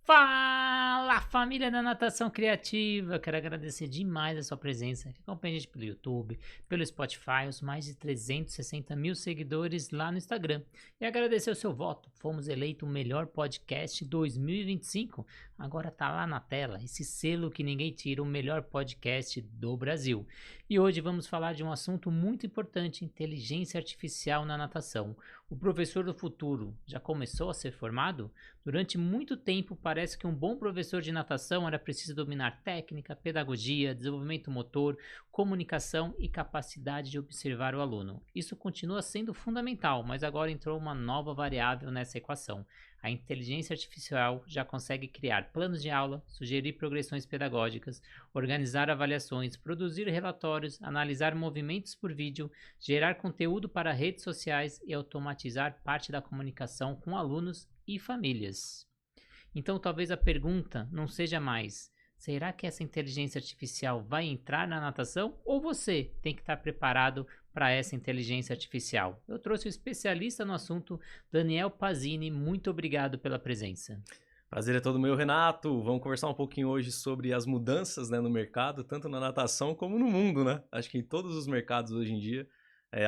Fala, família da Natação Criativa! Quero agradecer demais a sua presença. Acompanhe a gente pelo YouTube, pelo Spotify, os mais de 360 mil seguidores lá no Instagram. E agradecer o seu voto. Fomos eleito o melhor podcast 2025. Agora tá lá na tela, esse selo que ninguém tira, o melhor podcast do Brasil. E hoje vamos falar de um assunto muito importante, inteligência artificial na natação. O professor do futuro já começou a ser formado? Durante muito tempo, parece que um bom professor de natação era preciso dominar técnica, pedagogia, desenvolvimento motor, comunicação e capacidade de observar o aluno. Isso continua sendo fundamental, mas agora entrou uma nova variável nessa equação. A inteligência artificial já consegue criar planos de aula, sugerir progressões pedagógicas, organizar avaliações, produzir relatórios, analisar movimentos por vídeo, gerar conteúdo para redes sociais e automatizar parte da comunicação com alunos e famílias. Então, talvez a pergunta não seja mais: será que essa inteligência artificial vai entrar na natação? Ou você tem que estar preparado para essa inteligência artificial? Eu trouxe um especialista no assunto, Daniel Pazini. Muito obrigado pela presença. Prazer é todo meu, Renato. Vamos conversar um pouquinho hoje sobre as mudanças, né, no mercado, tanto na natação como no mundo, né? Acho que em todos os mercados hoje em dia,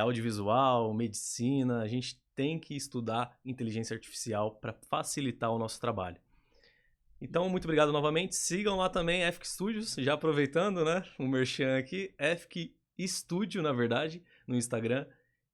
audiovisual, medicina, a gente tem que estudar inteligência artificial para facilitar o nosso trabalho. Então, muito obrigado novamente. Sigam lá também FK Studios, já aproveitando, né, o merchan aqui, FK Studio, na verdade, no Instagram.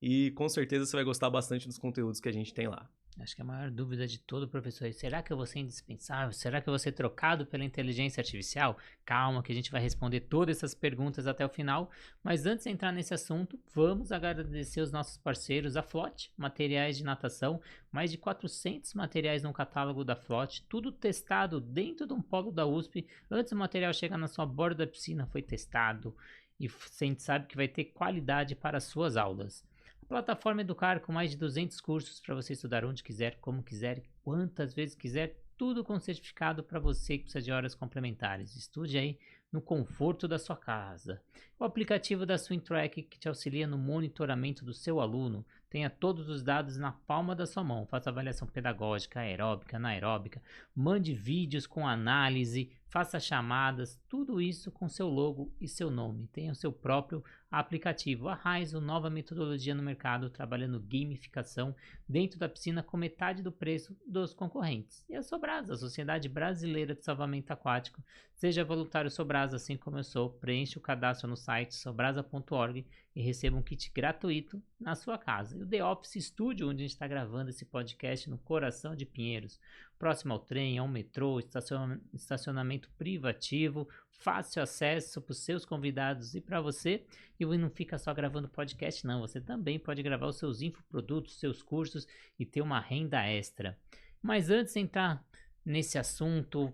E com certeza você vai gostar bastante dos conteúdos que a gente tem lá. Acho que a maior dúvida de todo professor é: será que eu vou ser indispensável? Será que eu vou ser trocado pela inteligência artificial? Calma que a gente vai responder todas essas perguntas até o final. Mas antes de entrar nesse assunto, vamos agradecer os nossos parceiros, a Flote, materiais de natação. Mais de 400 materiais no catálogo da Flote, tudo testado dentro de um polo da USP. Antes do material chegar na sua borda da piscina, foi testado. E a gente sabe que vai ter qualidade para as suas aulas. Plataforma Educar, com mais de 200 cursos para você estudar onde quiser, como quiser, quantas vezes quiser, tudo com certificado para você que precisa de horas complementares. Estude aí no conforto da sua casa. O aplicativo da SwimTrack, que te auxilia no monitoramento do seu aluno. Tenha todos os dados na palma da sua mão. Faça avaliação pedagógica, aeróbica, anaeróbica. Mande vídeos com análise, faça chamadas, tudo isso com seu logo e seu nome. Tenha o seu próprio aplicativo. A Raizo, nova metodologia no mercado, trabalhando gamificação dentro da piscina com metade do preço dos concorrentes. E a Sobrasa, a Sociedade Brasileira de Salvamento Aquático. Seja voluntário Sobrasa, assim como eu sou. Preencha o cadastro no site sobrasa.org e receba um kit gratuito na sua casa. E o The Office Studio, onde a gente está gravando esse podcast no coração de Pinheiros. Próximo ao trem, ao metrô, estacionamento privativo, fácil acesso para os seus convidados e para você. E não fica só gravando podcast, não. Você também pode gravar os seus infoprodutos, seus cursos e ter uma renda extra. Mas antes de entrar nesse assunto,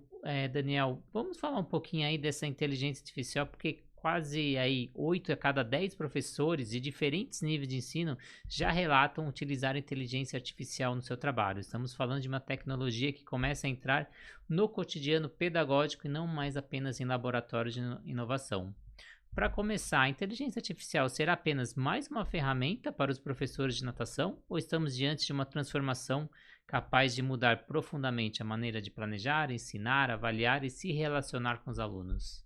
Daniel, vamos falar um pouquinho aí dessa inteligência artificial, porque quase aí 8 a cada 10 professores de diferentes níveis de ensino já relatam utilizar inteligência artificial no seu trabalho. Estamos falando de uma tecnologia que começa a entrar no cotidiano pedagógico e não mais apenas em laboratórios de inovação. Para começar, a inteligência artificial será apenas mais uma ferramenta para os professores de natação ou estamos diante de uma transformação capaz de mudar profundamente a maneira de planejar, ensinar, avaliar e se relacionar com os alunos?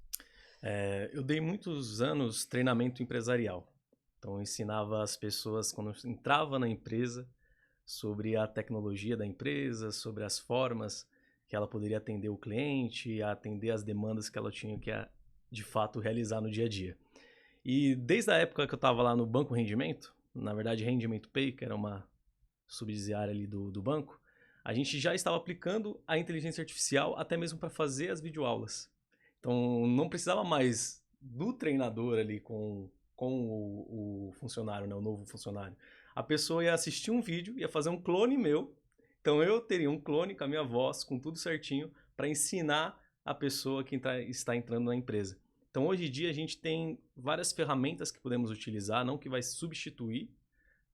Eu dei muitos anos treinamento empresarial. Então, eu ensinava as pessoas, quando eu entrava na empresa, sobre a tecnologia da empresa, sobre as formas que ela poderia atender o cliente, atender as demandas que ela tinha que, de fato, realizar no dia a dia. E desde a época que eu estava lá no Banco Rendimento, na verdade, Rendimento Pay, que era uma subsidiária ali do banco, a gente já estava aplicando a inteligência artificial até mesmo para fazer as videoaulas. Então, não precisava mais do treinador ali com o funcionário, né, o novo funcionário. A pessoa ia assistir um vídeo, ia fazer um clone meu. Então, eu teria um clone com a minha voz, com tudo certinho, para ensinar a pessoa que está entrando na empresa. Então, hoje em dia, a gente tem várias ferramentas que podemos utilizar, não que vai substituir,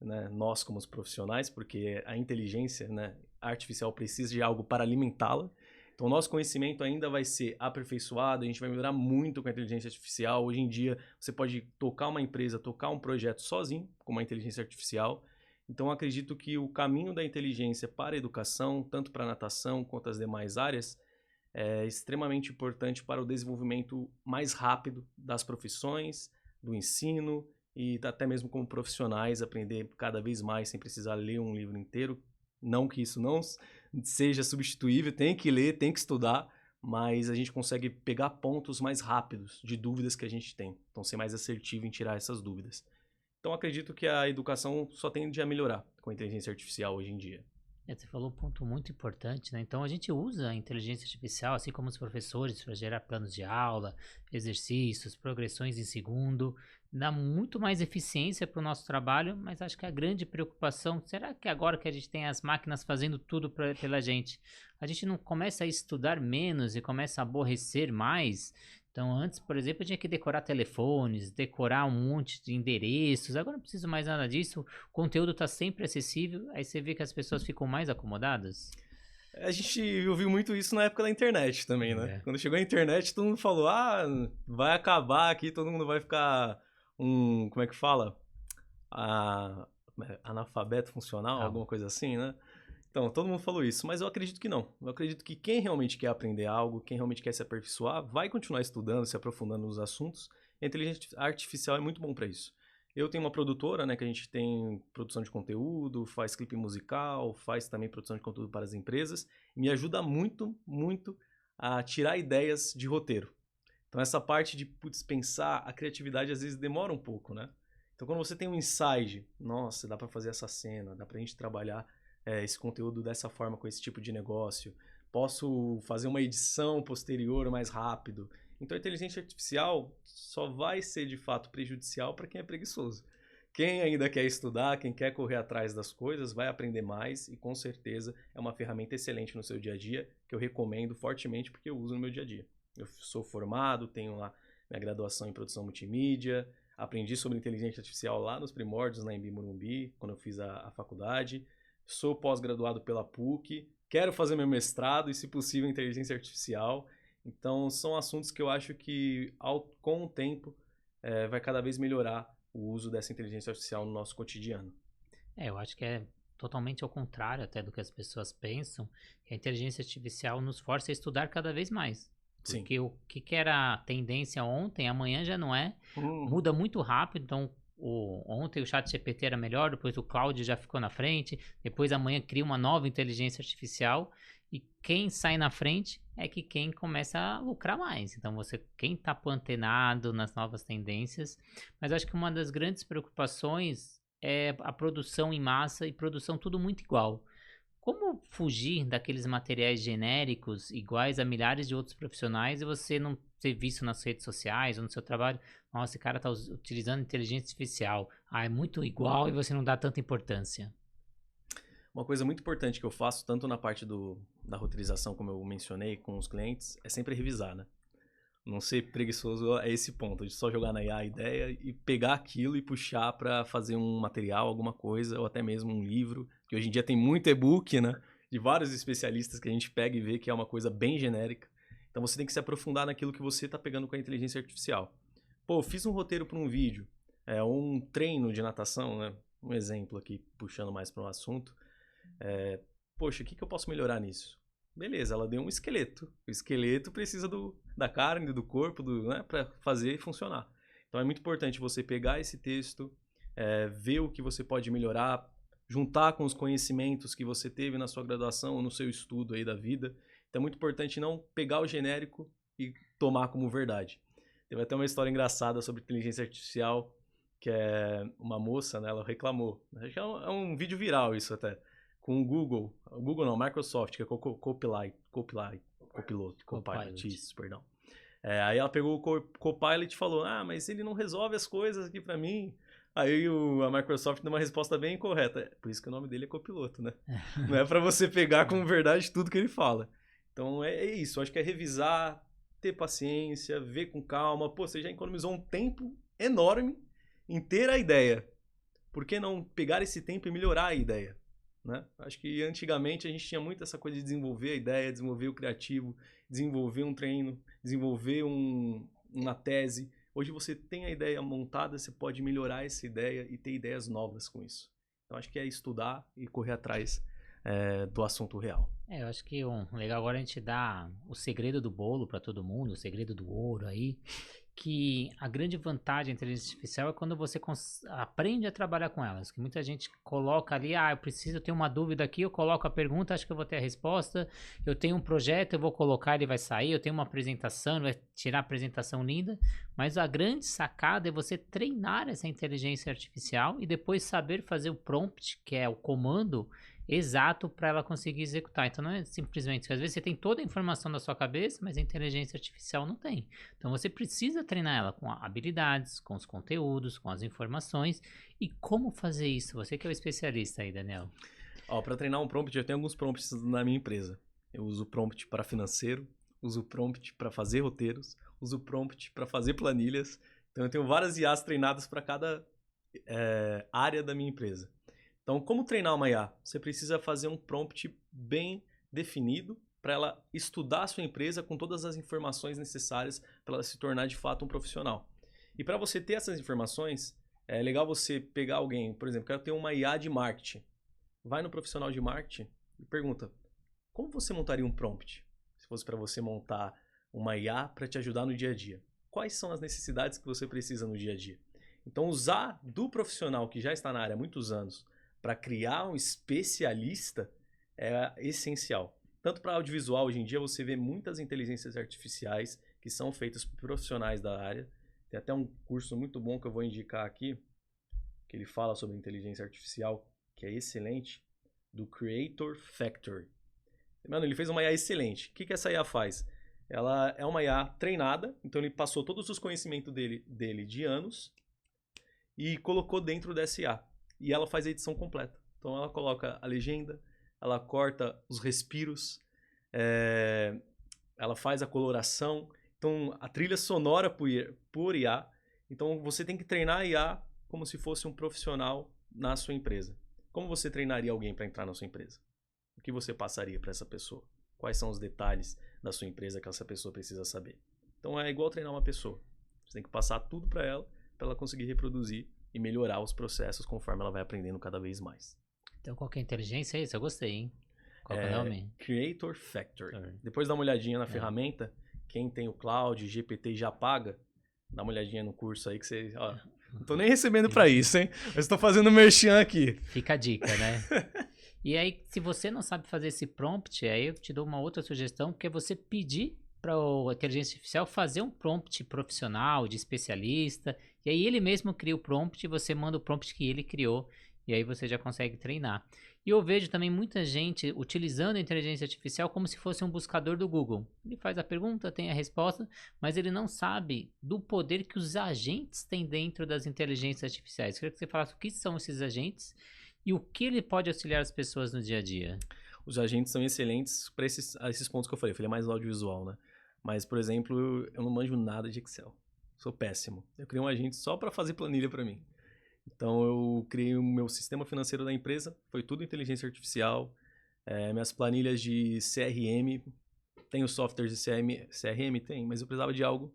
né, nós como os profissionais, porque a inteligência, né, artificial precisa de algo para alimentá-la. Então, o nosso conhecimento ainda vai ser aperfeiçoado, a gente vai melhorar muito com a inteligência artificial. Hoje em dia, você pode tocar uma empresa, tocar um projeto sozinho com uma inteligência artificial. Então, acredito que o caminho da inteligência para a educação, tanto para a natação quanto as demais áreas, é extremamente importante para o desenvolvimento mais rápido das profissões, do ensino e até mesmo como profissionais, aprender cada vez mais sem precisar ler um livro inteiro. Não que isso não seja substituível, tem que ler, tem que estudar, mas a gente consegue pegar pontos mais rápidos de dúvidas que a gente tem. Então, ser mais assertivo em tirar essas dúvidas. Então, acredito que a educação só tende a melhorar com a inteligência artificial hoje em dia. Você falou um ponto muito importante, né? Então a gente usa a inteligência artificial, assim como os professores, para gerar planos de aula, exercícios, progressões em segundo, dá muito mais eficiência para o nosso trabalho, mas acho que a grande preocupação, será que agora que a gente tem as máquinas fazendo tudo pela gente, a gente não começa a estudar menos e começa a aborrecer mais? Então, antes, por exemplo, eu tinha que decorar telefones, decorar um monte de endereços. Agora não preciso mais nada disso. O conteúdo está sempre acessível. Aí você vê que as pessoas ficam mais acomodadas. A gente ouviu muito isso na época da internet também, né? Quando chegou a internet, todo mundo falou, vai acabar aqui, todo mundo vai ficar como é que fala? Analfabeto funcional, alguma coisa assim, né? Então, todo mundo falou isso, mas eu acredito que não. Eu acredito que quem realmente quer aprender algo, quem realmente quer se aperfeiçoar, vai continuar estudando, se aprofundando nos assuntos. A inteligência artificial é muito bom para isso. Eu tenho uma produtora, né, que a gente tem produção de conteúdo, faz clipe musical, faz também produção de conteúdo para as empresas. Me ajuda muito, muito a tirar ideias de roteiro. Então, essa parte de pensar, a criatividade às vezes demora um pouco, né? Então, quando você tem um insight, nossa, dá para fazer essa cena, dá para a gente trabalhar esse conteúdo dessa forma com esse tipo de negócio, posso fazer uma edição posterior mais rápido. Então a inteligência artificial só vai ser de fato prejudicial para quem é preguiçoso. Quem ainda quer estudar, quem quer correr atrás das coisas, vai aprender mais e com certeza é uma ferramenta excelente no seu dia a dia, que eu recomendo fortemente porque eu uso no meu dia a dia. Eu sou formado, tenho lá minha graduação em produção multimídia, aprendi sobre inteligência artificial lá nos primórdios, na Embi Morumbi, quando eu fiz a faculdade. Sou pós-graduado pela PUC, quero fazer meu mestrado e, se possível, inteligência artificial. Então, são assuntos que eu acho que, com o tempo, vai cada vez melhorar o uso dessa inteligência artificial no nosso cotidiano. Eu acho que é totalmente ao contrário até do que as pessoas pensam, que a inteligência artificial nos força a estudar cada vez mais. Porque o que era tendência ontem, amanhã já não é. Muda muito rápido, então ontem o ChatGPT era melhor, depois o Claude já ficou na frente, depois amanhã cria uma nova inteligência artificial e quem sai na frente é que quem começa a lucrar mais. Então quem está antenado nas novas tendências, mas acho que uma das grandes preocupações é a produção em massa e produção tudo muito igual. Como fugir daqueles materiais genéricos iguais a milhares de outros profissionais e você não ser visto nas redes sociais ou no seu trabalho? Nossa, esse cara está utilizando inteligência artificial. É muito igual e você não dá tanta importância. Uma coisa muito importante que eu faço, tanto na parte da roteirização, como eu mencionei, com os clientes, é sempre revisar, né? Não ser preguiçoso a esse ponto, de só jogar na IA a ideia e pegar aquilo e puxar para fazer um material, alguma coisa, ou até mesmo um livro, que hoje em dia tem muito e-book, né? De vários especialistas que a gente pega e vê que é uma coisa bem genérica. Então você tem que se aprofundar naquilo que você está pegando com a inteligência artificial. Pô, fiz um roteiro para um vídeo, um treino de natação, né? Um exemplo aqui, puxando mais para um assunto. Poxa, o que eu posso melhorar nisso? Beleza, ela deu um esqueleto. O esqueleto precisa da carne, do corpo, né, para fazer funcionar. Então é muito importante você pegar esse texto, ver o que você pode melhorar, juntar com os conhecimentos que você teve na sua graduação ou no seu estudo aí da vida. Então é muito importante não pegar o genérico e tomar como verdade. Teve até uma história engraçada sobre inteligência artificial, que é uma moça, né, ela reclamou. Acho que é um vídeo viral isso até. Com o Google não, Microsoft, que é Copilot, isso, perdão. Aí ela pegou o Copilot e falou, mas ele não resolve as coisas aqui pra mim. Aí a Microsoft deu uma resposta bem incorreta. Por isso que o nome dele é copiloto, né? Não é pra você pegar como verdade tudo que ele fala. Então é isso, acho que é revisar, ter paciência, ver com calma. Pô, você já economizou um tempo enorme em ter a ideia. Por que não pegar esse tempo e melhorar a ideia? Né? Acho que antigamente a gente tinha muito essa coisa de desenvolver a ideia, desenvolver o criativo, desenvolver um treino, desenvolver uma tese. Hoje você tem a ideia montada, você pode melhorar essa ideia e ter ideias novas com isso. Então, acho que é estudar e correr atrás do assunto real. Eu acho que legal agora a gente dá o segredo do bolo para todo mundo, o segredo do ouro aí, que a grande vantagem da inteligência artificial é quando você aprende a trabalhar com elas, que muita gente coloca ali, eu tenho uma dúvida aqui, eu coloco a pergunta, acho que eu vou ter a resposta, eu tenho um projeto, eu vou colocar, ele vai sair, eu tenho uma apresentação, ele vai tirar a apresentação linda, mas a grande sacada é você treinar essa inteligência artificial e depois saber fazer o prompt, que é o comando exato para ela conseguir executar. Então não é simplesmente, às vezes você tem toda a informação da sua cabeça, mas a inteligência artificial não tem. Então você precisa treinar ela com habilidades, com os conteúdos, com as informações. E como fazer isso? Você que é o especialista aí, Daniel. Para treinar um prompt, eu tenho alguns prompts na minha empresa. Eu uso prompt para financeiro, uso prompt para fazer roteiros, uso prompt para fazer planilhas. Então eu tenho várias IAs treinadas para cada área da minha empresa. Então, como treinar uma IA? Você precisa fazer um prompt bem definido para ela estudar a sua empresa com todas as informações necessárias para ela se tornar de fato um profissional. E para você ter essas informações, é legal você pegar alguém, por exemplo, quero ter uma IA de marketing. Vai no profissional de marketing e pergunta, como você montaria um prompt? Se fosse para você montar uma IA para te ajudar no dia a dia. Quais são as necessidades que você precisa no dia a dia? Então, usar do profissional que já está na área há muitos anos para criar um especialista é essencial. Tanto para audiovisual, hoje em dia você vê muitas inteligências artificiais que são feitas por profissionais da área. Tem até um curso muito bom que eu vou indicar aqui, que ele fala sobre inteligência artificial, que é excelente, do Creator Factory. Mano, ele fez uma IA excelente. O que essa IA faz? Ela é uma IA treinada, então ele passou todos os conhecimentos dele de anos e colocou dentro dessa IA. E ela faz a edição completa. Então ela coloca a legenda, ela corta os respiros, ela faz a coloração. Então a trilha sonora por IA. Então você tem que treinar a IA como se fosse um profissional na sua empresa. Como você treinaria alguém para entrar na sua empresa? O que você passaria para essa pessoa? Quais são os detalhes da sua empresa que essa pessoa precisa saber? Então é igual treinar uma pessoa. Você tem que passar tudo para ela conseguir reproduzir e melhorar os processos conforme ela vai aprendendo cada vez mais. Então, qual que é a inteligência? Isso eu gostei, hein? Qual é o nome? Creator Factory. Depois dá uma olhadinha na ferramenta. Quem tem o Cloud, GPT já paga. Dá uma olhadinha no curso aí que você... Ó, não tô nem recebendo para isso, hein? Eu estou fazendo merchan aqui. Fica a dica, né? E aí, se você não sabe fazer esse prompt, aí eu te dou uma outra sugestão, que é você pedir para a inteligência artificial fazer um prompt profissional, de especialista, e aí ele mesmo cria o prompt e você manda o prompt que ele criou, e aí você já consegue treinar. E eu vejo também muita gente utilizando a inteligência artificial como se fosse um buscador do Google. Ele faz a pergunta, tem a resposta, mas ele não sabe do poder que os agentes têm dentro das inteligências artificiais. Queria que você falasse o que são esses agentes e o que ele pode auxiliar as pessoas no dia a dia. Os agentes são excelentes para esses pontos que eu falei. Eu falei mais do audiovisual, né? Mas, por exemplo, eu não manjo nada de Excel. Sou péssimo. Eu criei um agente só para fazer planilha para mim. Então, eu criei o meu sistema financeiro da empresa. Foi tudo inteligência artificial. Minhas planilhas de CRM. Tem os softwares de CRM? Tem, mas eu precisava de algo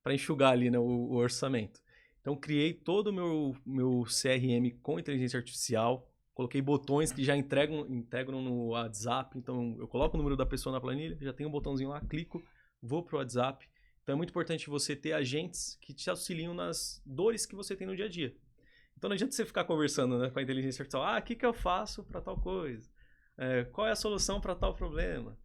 para enxugar ali, né, o orçamento. Então, criei todo o meu CRM com inteligência artificial. Coloquei botões que já integram no WhatsApp. Então, eu coloco o número da pessoa na planilha, já tem um botãozinho lá, clico, vou pro WhatsApp. Então, é muito importante você ter agentes que te auxiliam nas dores que você tem no dia a dia. Então, não adianta você ficar conversando, né, com a inteligência artificial. O que eu faço para tal coisa? Qual é a solução para tal problema?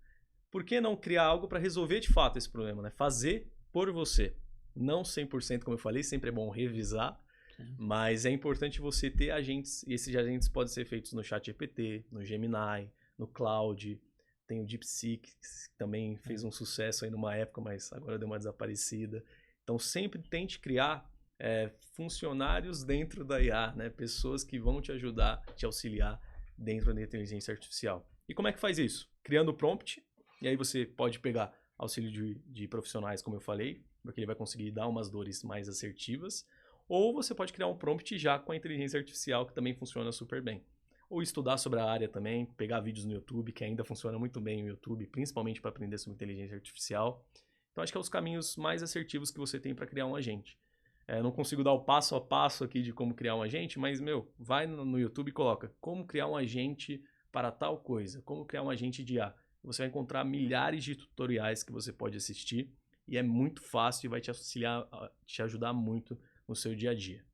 Por que não criar algo para resolver de fato esse problema? Né? Fazer por você. Não 100%, como eu falei, sempre é bom revisar. Sim. Mas é importante você ter agentes. E esses agentes podem ser feitos no ChatGPT, no Gemini, no Cloud. Tem o DeepSeek, que também fez um sucesso aí numa época, mas agora deu uma desaparecida. Então, sempre tente criar funcionários dentro da IA, né? Pessoas que vão te ajudar, te auxiliar dentro da inteligência artificial. E como é que faz isso? Criando o prompt, e aí você pode pegar auxílio de profissionais, como eu falei, porque ele vai conseguir dar umas dores mais assertivas, ou você pode criar um prompt já com a inteligência artificial, que também funciona super bem. Ou estudar sobre a área também, pegar vídeos no YouTube, que ainda funciona muito bem no YouTube, principalmente para aprender sobre inteligência artificial. Então, acho que é os caminhos mais assertivos que você tem para criar um agente. Não consigo dar o passo a passo aqui de como criar um agente, mas, vai no YouTube e coloca como criar um agente para tal coisa, como criar um agente de IA. Você vai encontrar milhares de tutoriais que você pode assistir e é muito fácil e vai te auxiliar, te ajudar muito no seu dia a dia.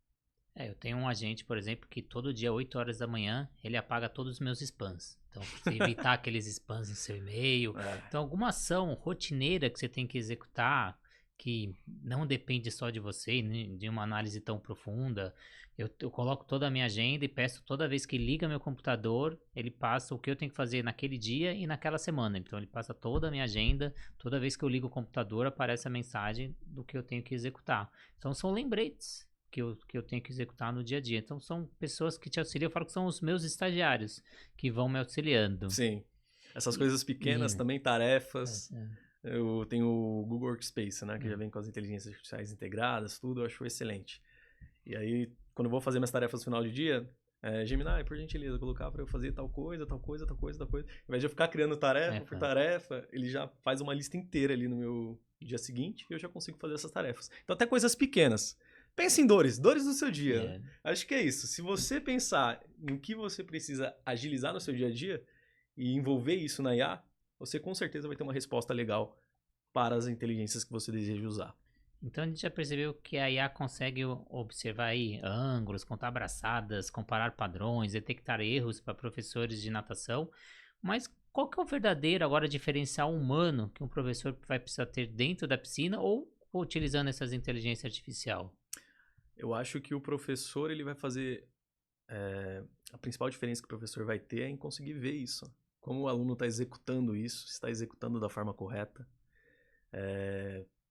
Eu tenho um agente, por exemplo, que todo dia, 8 horas da manhã, ele apaga todos os meus spams. Então, pra você evitar aqueles spams no seu e-mail. Então, alguma ação rotineira que você tem que executar, que não depende só de você, nem de uma análise tão profunda. Eu coloco toda a minha agenda e peço toda vez que liga meu computador, ele passa o que eu tenho que fazer naquele dia e naquela semana. Então, ele passa toda a minha agenda. Toda vez que eu ligo o computador, aparece a mensagem do que eu tenho que executar. Então, são lembretes que eu tenho que executar no dia a dia. Então, são pessoas que te auxiliam. Eu falo que são os meus estagiários que vão me auxiliando. Sim. Essas coisas pequenas também, tarefas. Eu tenho o Google Workspace, né? Que já vem com as inteligências artificiais integradas, tudo. Eu acho excelente. E aí, quando eu vou fazer minhas tarefas no final de dia, Gemini, por gentileza, colocar para eu fazer tal coisa, tal coisa, tal coisa, tal coisa. Ao invés de eu ficar criando tarefa por tarefa, ele já faz uma lista inteira ali no meu dia seguinte e eu já consigo fazer essas tarefas. Então, até coisas pequenas. Pense em dores do seu dia. Acho que é isso. Se você pensar no que você precisa agilizar no seu dia a dia e envolver isso na IA, você com certeza vai ter uma resposta legal para as inteligências que você deseja usar. Então a gente já percebeu que a IA consegue observar aí ângulos, contar braçadas, comparar padrões, detectar erros para professores de natação, mas qual que é o verdadeiro agora diferencial humano que um professor vai precisar ter dentro da piscina ou utilizando essas inteligências artificiais? Eu acho que o professor ele vai fazer... a principal diferença que o professor vai ter é em conseguir ver isso. Como o aluno está executando isso, está executando da forma correta.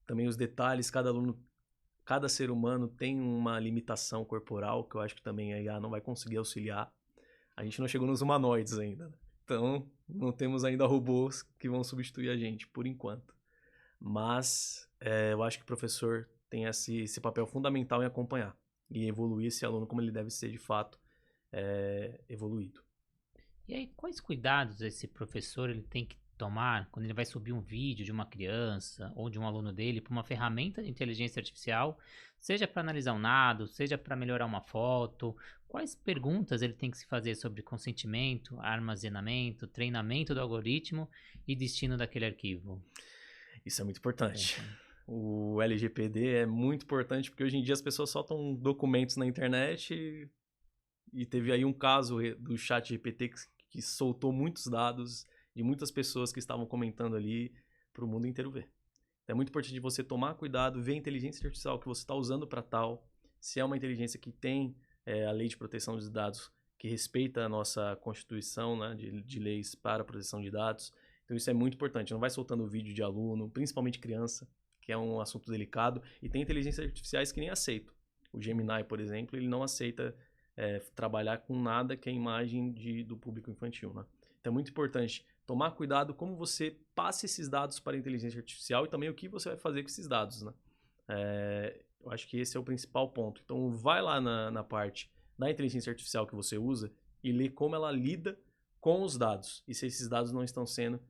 Também os detalhes, cada ser humano tem uma limitação corporal que eu acho que também a IA não vai conseguir auxiliar. A gente não chegou nos humanoides ainda, né? Então não temos ainda robôs que vão substituir a gente, por enquanto. Mas eu acho que o professor tem esse papel fundamental em acompanhar e evoluir esse aluno como ele deve ser de fato evoluído. E aí, quais cuidados esse professor ele tem que tomar quando ele vai subir um vídeo de uma criança ou de um aluno dele para uma ferramenta de inteligência artificial, seja para analisar um dado, seja para melhorar uma foto? Quais perguntas ele tem que se fazer sobre consentimento, armazenamento, treinamento do algoritmo e destino daquele arquivo? Isso é muito importante. O LGPD é muito importante porque hoje em dia as pessoas soltam documentos na internet e teve aí um caso do ChatGPT que soltou muitos dados de muitas pessoas que estavam comentando ali para o mundo inteiro ver. É muito importante você tomar cuidado, ver a inteligência artificial que você está usando para tal, se é uma inteligência que tem a lei de proteção dos dados, que respeita a nossa Constituição, né, de leis para a proteção de dados. Então isso é muito importante. Não vai soltando vídeo de aluno, principalmente criança, que é um assunto delicado. E tem inteligências artificiais que nem aceitam. O Gemini, por exemplo, ele não aceita trabalhar com nada que é imagem do público infantil, né? Então é muito importante tomar cuidado como você passa esses dados para a inteligência artificial e também o que você vai fazer com esses dados, né? Eu acho que esse é o principal ponto. Então vai lá na parte da inteligência artificial que você usa e lê como ela lida com os dados e se esses dados não estão sendo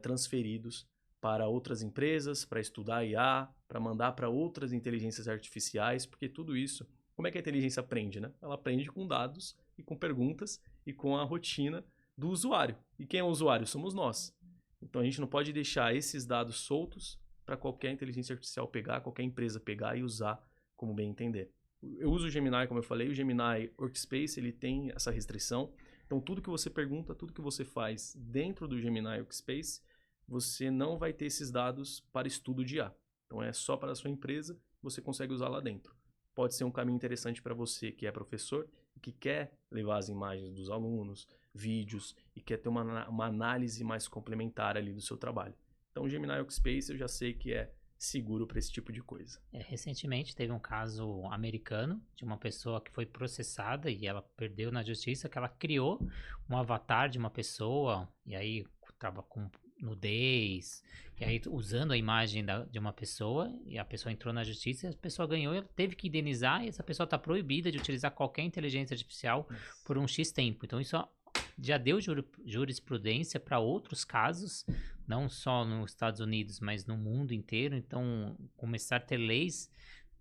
transferidos para outras empresas, para estudar IA, para mandar para outras inteligências artificiais, porque tudo isso, como é que a inteligência aprende, né? Ela aprende com dados e com perguntas e com a rotina do usuário. E quem é o usuário? Somos nós. Então a gente não pode deixar esses dados soltos para qualquer inteligência artificial pegar, qualquer empresa pegar e usar como bem entender. Eu uso o Gemini, como eu falei, o Gemini Workspace ele tem essa restrição. Então tudo que você pergunta, tudo que você faz dentro do Gemini Workspace, você não vai ter esses dados para estudo de IA. Então é só para a sua empresa, você consegue usar lá dentro. Pode ser um caminho interessante para você que é professor e que quer levar as imagens dos alunos, vídeos e quer ter uma análise mais complementar ali do seu trabalho. Então o Gemini Workspace eu já sei que é seguro para esse tipo de coisa. Recentemente teve um caso americano de uma pessoa que foi processada e ela perdeu na justiça que ela criou um avatar de uma pessoa e aí estava com nudez, e aí usando a imagem de uma pessoa, e a pessoa entrou na justiça, e a pessoa ganhou, e ela teve que indenizar, e essa pessoa está proibida de utilizar qualquer inteligência artificial por um X tempo. Então isso já deu jurisprudência para outros casos, não só nos Estados Unidos, mas no mundo inteiro. Então começar a ter leis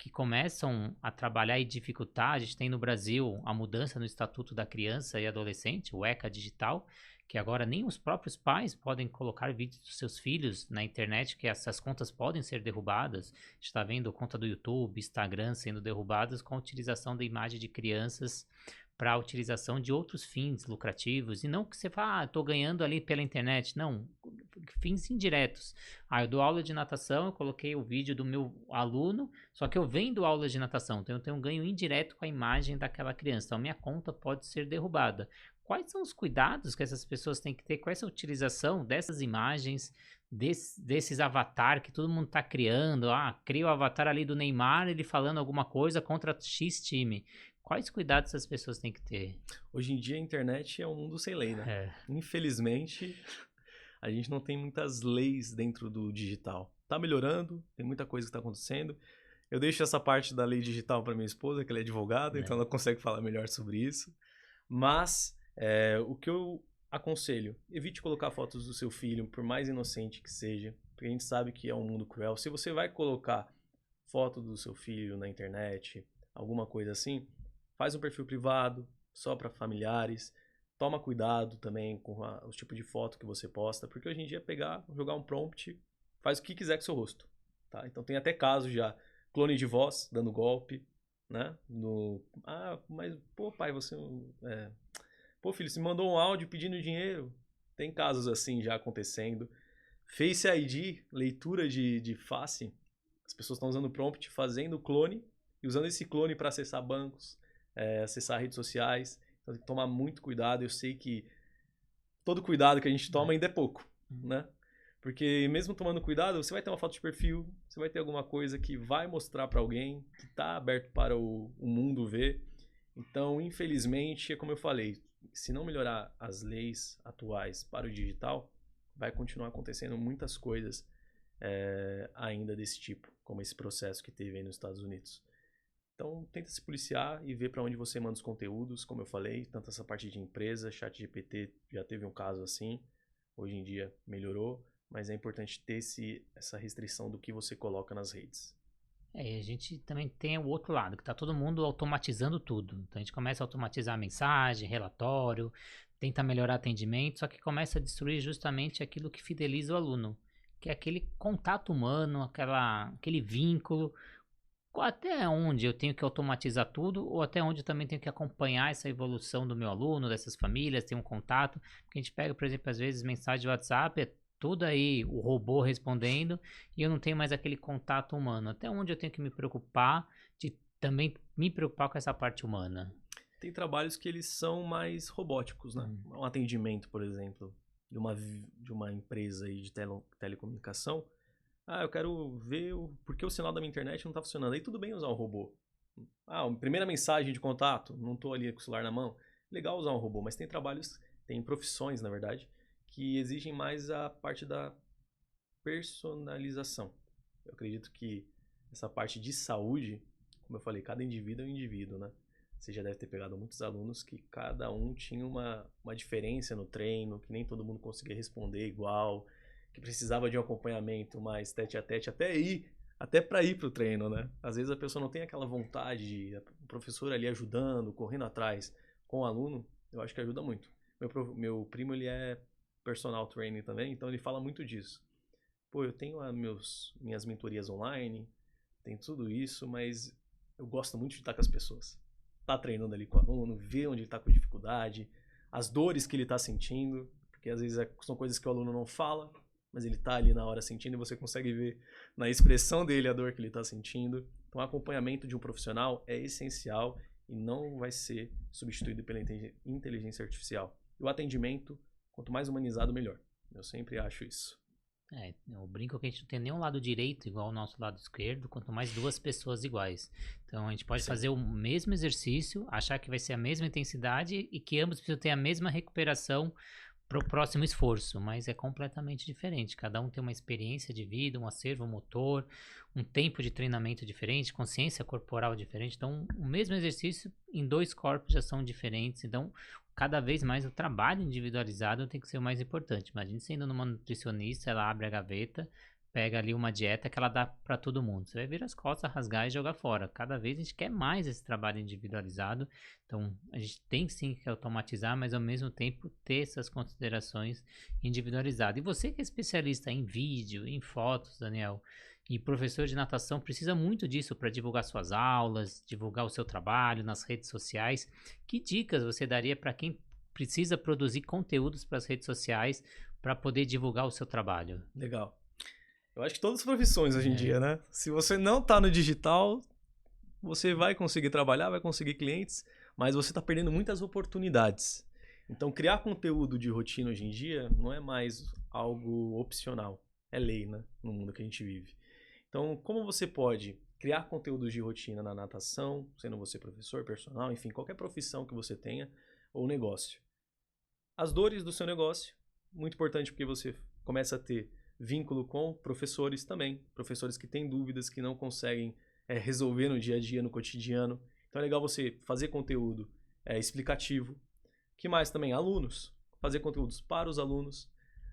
que começam a trabalhar e dificultar. A gente tem no Brasil a mudança no Estatuto da Criança e Adolescente, o ECA Digital, que agora nem os próprios pais podem colocar vídeos dos seus filhos na internet, que essas contas podem ser derrubadas. A gente está vendo conta do YouTube, Instagram sendo derrubadas com a utilização da imagem de crianças para a utilização de outros fins lucrativos, e não que você fala, estou ganhando ali pela internet, não, fins indiretos. Eu dou aula de natação, eu coloquei o vídeo do meu aluno, só que eu vendo aula de natação, então eu tenho um ganho indireto com a imagem daquela criança, então minha conta pode ser derrubada. Quais são os cuidados que essas pessoas têm que ter com essa utilização dessas imagens, desses avatar que todo mundo está criando? Cria o avatar ali do Neymar, ele falando alguma coisa contra X time. Quais cuidados as pessoas têm que ter? Hoje em dia a internet é um mundo sem lei, né? Infelizmente, a gente não tem muitas leis dentro do digital. Tá melhorando, tem muita coisa que tá acontecendo. Eu deixo essa parte da lei digital para minha esposa, que ela é advogada, então ela consegue falar melhor sobre isso. Mas o que eu aconselho, evite colocar fotos do seu filho, por mais inocente que seja, porque a gente sabe que é um mundo cruel. Se você vai colocar foto do seu filho na internet, alguma coisa assim, faz um perfil privado, só para familiares. Toma cuidado também com o tipo de foto que você posta, porque hoje em dia jogar um prompt, faz o que quiser com o seu rosto. Tá? Então tem até casos já, clone de voz dando golpe, né? Mas pô pai, pô filho, você me mandou um áudio pedindo dinheiro. Tem casos assim já acontecendo. Face ID, leitura de face, as pessoas estão usando o prompt, fazendo clone, e usando esse clone para acessar bancos, acessar redes sociais. Então tem que tomar muito cuidado. Eu sei que todo cuidado que a gente toma ainda é pouco, né? Porque mesmo tomando cuidado, você vai ter uma foto de perfil, você vai ter alguma coisa que vai mostrar para alguém, que está aberto para o mundo ver. Então, infelizmente, é como eu falei, se não melhorar as leis atuais para o digital, vai continuar acontecendo muitas coisas ainda desse tipo, como esse processo que teve aí nos Estados Unidos. Então, tenta se policiar e ver para onde você manda os conteúdos, como eu falei, tanto essa parte de empresa, ChatGPT já teve um caso assim, hoje em dia melhorou, mas é importante ter essa restrição do que você coloca nas redes. E a gente também tem o outro lado, que está todo mundo automatizando tudo. Então a gente começa a automatizar a mensagem, relatório, tenta melhorar atendimento, só que começa a destruir justamente aquilo que fideliza o aluno, que é aquele contato humano, aquele vínculo. Até onde eu tenho que automatizar tudo, ou até onde eu também tenho que acompanhar essa evolução do meu aluno, dessas famílias, ter um contato. Porque a gente pega, por exemplo, às vezes mensagem de WhatsApp, é tudo aí o robô respondendo, e eu não tenho mais aquele contato humano. Até onde eu tenho que me preocupar, de também me preocupar com essa parte humana. Tem trabalhos que eles são mais robóticos, né? Um atendimento, por exemplo, de uma empresa aí de telecomunicação. Eu quero ver porque o sinal da minha internet não está funcionando. Aí tudo bem usar um robô. Primeira mensagem de contato, não estou ali com o celular na mão. Legal usar um robô, mas tem tem profissões, na verdade, que exigem mais a parte da personalização. Eu acredito que essa parte de saúde, como eu falei, cada indivíduo é um indivíduo, né? Você já deve ter pegado muitos alunos que cada um tinha uma diferença no treino, que nem todo mundo conseguia responder igual, que precisava de um acompanhamento mais tete a tete, até para ir para o treino, né? Às vezes a pessoa não tem aquela vontade, o professor ali ajudando, correndo atrás com o aluno, eu acho que ajuda muito. Meu primo, ele é personal trainer também, então ele fala muito disso. Pô, eu tenho minhas mentorias online, tem tudo isso, mas eu gosto muito de estar com as pessoas. Tá treinando ali com o aluno, ver onde ele tá com dificuldade, as dores que ele tá sentindo, porque às vezes são coisas que o aluno não fala, mas ele tá ali na hora sentindo e você consegue ver na expressão dele a dor que ele tá sentindo. Então, o acompanhamento de um profissional é essencial e não vai ser substituído pela inteligência artificial. E o atendimento, quanto mais humanizado, melhor. Eu sempre acho isso. Eu brinco que a gente não tem nenhum lado direito igual ao nosso lado esquerdo, quanto mais duas pessoas iguais. Então a gente pode fazer o mesmo exercício, achar que vai ser a mesma intensidade e que ambos precisam ter a mesma recuperação para o próximo esforço, mas é completamente diferente. Cada um tem uma experiência de vida, um acervo motor, um tempo de treinamento diferente, consciência corporal diferente. Então, o mesmo exercício em dois corpos já são diferentes. Então, cada vez mais o trabalho individualizado tem que ser o mais importante. Imagina você indo numa nutricionista, ela abre a gaveta, pega ali uma dieta que ela dá para todo mundo. Você vai virar as costas, rasgar e jogar fora. Cada vez a gente quer mais esse trabalho individualizado. Então, a gente tem sim que automatizar, mas ao mesmo tempo ter essas considerações individualizadas. E você que é especialista em vídeo, em fotos, Daniel, e professor de natação, precisa muito disso para divulgar suas aulas, divulgar o seu trabalho nas redes sociais. Que dicas você daria para quem precisa produzir conteúdos para as redes sociais para poder divulgar o seu trabalho? Legal. Eu acho que todas as profissões hoje em dia, né? Se você não tá no digital, você vai conseguir trabalhar, vai conseguir clientes, mas você tá perdendo muitas oportunidades. Então, criar conteúdo de rotina hoje em dia não é mais algo opcional. É lei, né? No mundo que a gente vive. Então, como você pode criar conteúdos de rotina na natação, sendo você professor, personal, enfim, qualquer profissão que você tenha ou negócio? As dores do seu negócio, muito importante porque você começa a ter vínculo com professores também, professores que têm dúvidas, que não conseguem resolver no dia a dia, no cotidiano. Então é legal você fazer conteúdo explicativo. Que mais também? Alunos. Fazer conteúdos para os alunos.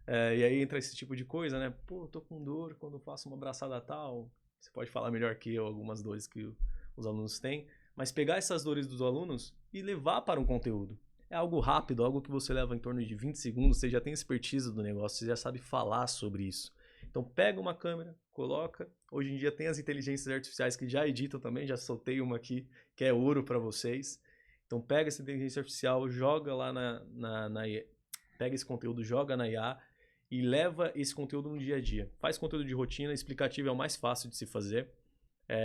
E aí entra esse tipo de coisa, né? Pô, tô com dor quando faço uma abraçada tal. Você pode falar melhor que eu algumas dores que os alunos têm. Mas pegar essas dores dos alunos e levar para um conteúdo. É algo rápido, algo que você leva em torno de 20 segundos, você já tem expertise do negócio, você já sabe falar sobre isso. Então pega uma câmera, coloca. Hoje em dia tem as inteligências artificiais que já editam também, já soltei uma aqui que é ouro para vocês. Então pega essa inteligência artificial, joga lá pega esse conteúdo, joga na IA e leva esse conteúdo no dia a dia. Faz conteúdo de rotina, explicativo é o mais fácil de se fazer.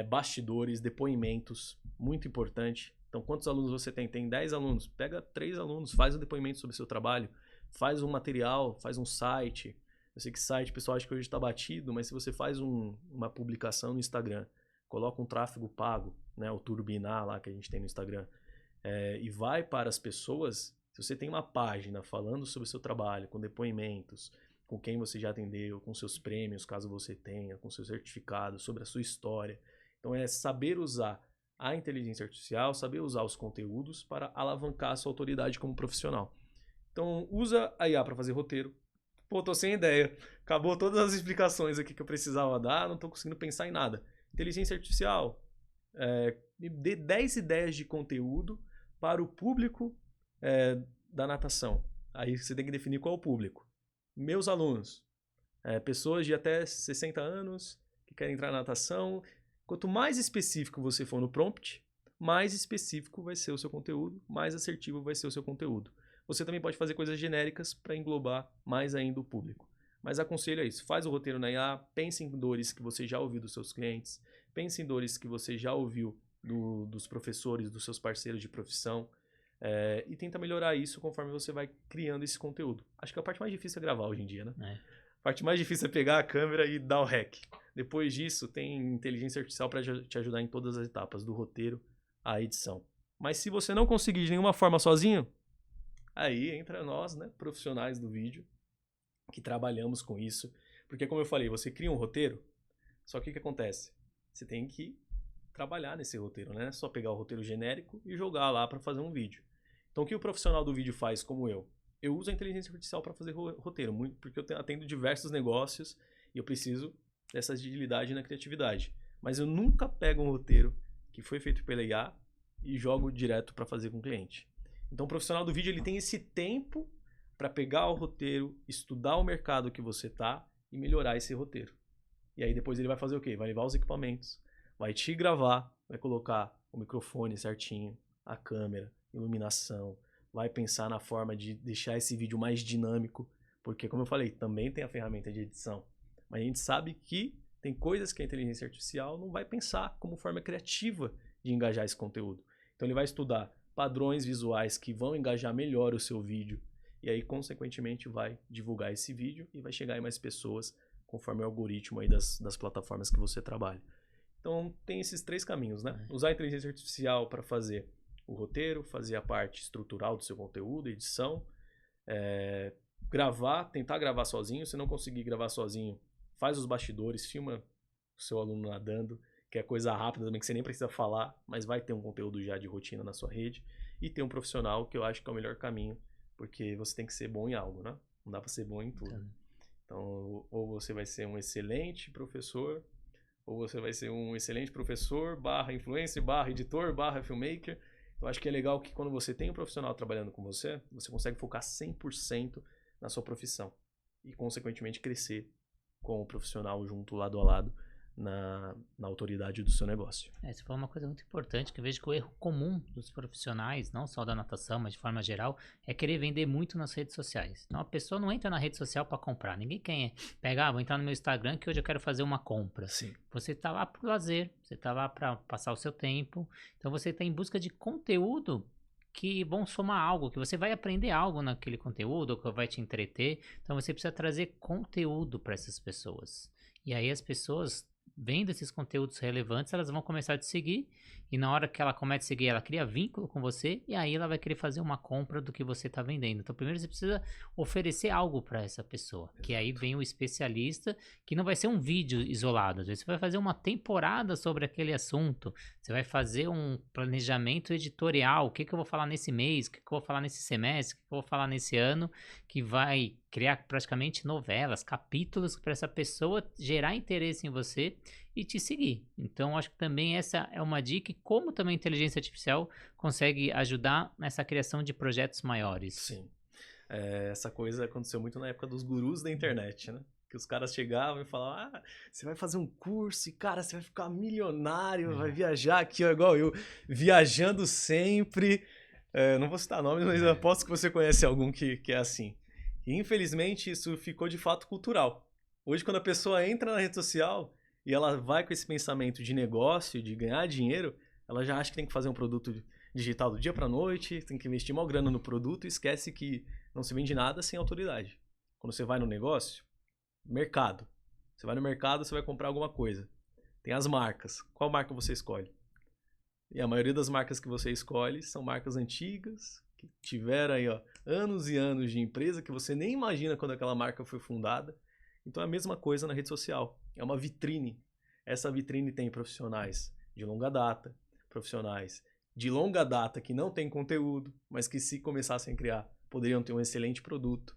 Bastidores, depoimentos, muito importante. Então, quantos alunos você tem? Tem 10 alunos. Pega 3 alunos, faz um depoimento sobre o seu trabalho, faz um material, faz um site. Eu sei que site, o pessoal acha que hoje está batido, mas se você faz uma publicação no Instagram, coloca um tráfego pago, né, o turbinar lá que a gente tem no Instagram, e vai para as pessoas, se você tem uma página falando sobre o seu trabalho, com depoimentos, com quem você já atendeu, com seus prêmios, caso você tenha, com seus certificados, sobre a sua história. Então, é saber usar a inteligência artificial, saber usar os conteúdos para alavancar a sua autoridade como profissional. Então, usa a IA para fazer roteiro. Pô, tô sem ideia. Acabou todas as explicações aqui que eu precisava dar, não tô conseguindo pensar em nada. Inteligência artificial, me dê 10 ideias de conteúdo para o público da natação. Aí você tem que definir qual é o público. Meus alunos, pessoas de até 60 anos que querem entrar na natação. Quanto mais específico você for no prompt, mais específico vai ser o seu conteúdo, mais assertivo vai ser o seu conteúdo. Você também pode fazer coisas genéricas para englobar mais ainda o público. Mas aconselho é isso, faz o roteiro na IA, pense em dores que você já ouviu dos seus clientes, pense em dores que você já ouviu dos professores, dos seus parceiros de profissão, e tenta melhorar isso conforme você vai criando esse conteúdo. Acho que a parte mais difícil é gravar hoje em dia, né? A parte mais difícil é pegar a câmera e dar o rec. Depois disso, tem inteligência artificial para te ajudar em todas as etapas, do roteiro à edição. Mas se você não conseguir de nenhuma forma sozinho, aí entra nós, né, profissionais do vídeo, que trabalhamos com isso. Porque, como eu falei, você cria um roteiro, só que o que acontece? Você tem que trabalhar nesse roteiro, né? Não é só pegar o roteiro genérico e jogar lá para fazer um vídeo. Então, o que o profissional do vídeo faz, como eu? Eu uso a inteligência artificial para fazer roteiro, muito porque eu atendo diversos negócios e eu preciso dessa agilidade na criatividade. Mas eu nunca pego um roteiro que foi feito pela IA e jogo direto para fazer com o cliente. Então o profissional do vídeo ele tem esse tempo para pegar o roteiro, estudar o mercado que você tá e melhorar esse roteiro. E aí depois ele vai fazer o quê? Vai levar os equipamentos, vai te gravar, vai colocar o microfone certinho, a câmera, iluminação, vai pensar na forma de deixar esse vídeo mais dinâmico, porque como eu falei, também tem a ferramenta de edição. Mas a gente sabe que tem coisas que a inteligência artificial não vai pensar como forma criativa de engajar esse conteúdo. Então ele vai estudar padrões visuais que vão engajar melhor o seu vídeo e aí, consequentemente, vai divulgar esse vídeo e vai chegar em mais pessoas conforme o algoritmo aí das plataformas que você trabalha. Então tem esses 3 caminhos, né? Usar a inteligência artificial para fazer o roteiro, fazer a parte estrutural do seu conteúdo, edição, tentar gravar sozinho. Se não conseguir gravar sozinho, faz os bastidores, filma o seu aluno nadando, que é coisa rápida também, que você nem precisa falar, mas vai ter um conteúdo já de rotina na sua rede. E ter um profissional, que eu acho que é o melhor caminho, porque você tem que ser bom em algo, né? Não dá para ser bom em tudo. Então, ou você vai ser um excelente professor, ou você vai ser um excelente professor, barra influencer, barra editor, barra filmmaker. Eu acho que é legal que quando você tem um profissional trabalhando com você, você consegue focar 100% na sua profissão e, consequentemente, crescer com o profissional junto, lado a lado, na autoridade do seu negócio. Isso foi uma coisa muito importante, que eu vejo que o erro comum dos profissionais, não só da natação, mas de forma geral, é querer vender muito nas redes sociais. Então a pessoa não entra na rede social para comprar. Ninguém quer pegar, vou entrar no meu Instagram que hoje eu quero fazer uma compra. Sim. Você está lá para lazer, você está lá para passar o seu tempo. Então você está em busca de conteúdo que vão somar algo, que você vai aprender algo naquele conteúdo, que vai te entreter. Então você precisa trazer conteúdo para essas pessoas. E aí as pessoas vendo esses conteúdos relevantes, elas vão começar a te seguir, e na hora que ela começa a seguir, ela cria vínculo com você, e aí ela vai querer fazer uma compra do que você está vendendo. Então, primeiro você precisa oferecer algo para essa pessoa, que aí vem o especialista, que não vai ser um vídeo isolado, às vezes você vai fazer uma temporada sobre aquele assunto, você vai fazer um planejamento editorial, o que eu vou falar nesse mês, o que eu vou falar nesse semestre, o que eu vou falar nesse ano, que vai criar praticamente novelas, capítulos para essa pessoa gerar interesse em você e te seguir. Então, acho que também essa é uma dica, e como também a inteligência artificial consegue ajudar nessa criação de projetos maiores. Sim. Essa coisa aconteceu muito na época dos gurus da internet, né? Que os caras chegavam e falavam, você vai fazer um curso e, cara, você vai ficar milionário, vai viajar aqui, ó, igual eu, viajando sempre. Não vou citar nomes, mas eu aposto que você conhece algum que é assim. E, infelizmente, isso ficou de fato cultural. Hoje, quando a pessoa entra na rede social e ela vai com esse pensamento de negócio, de ganhar dinheiro, ela já acha que tem que fazer um produto digital do dia para noite, tem que investir uma grana no produto e esquece que não se vende nada sem autoridade. Quando você vai no negócio, mercado. Você vai no mercado, você vai comprar alguma coisa. Tem as marcas. Qual marca você escolhe? E a maioria das marcas que você escolhe são marcas antigas, que tiveram aí, ó, anos e anos de empresa que você nem imagina quando aquela marca foi fundada. Então é a mesma coisa na rede social. É uma vitrine. Essa vitrine tem profissionais de longa data, profissionais de longa data que não têm conteúdo, mas que se começassem a criar, poderiam ter um excelente produto.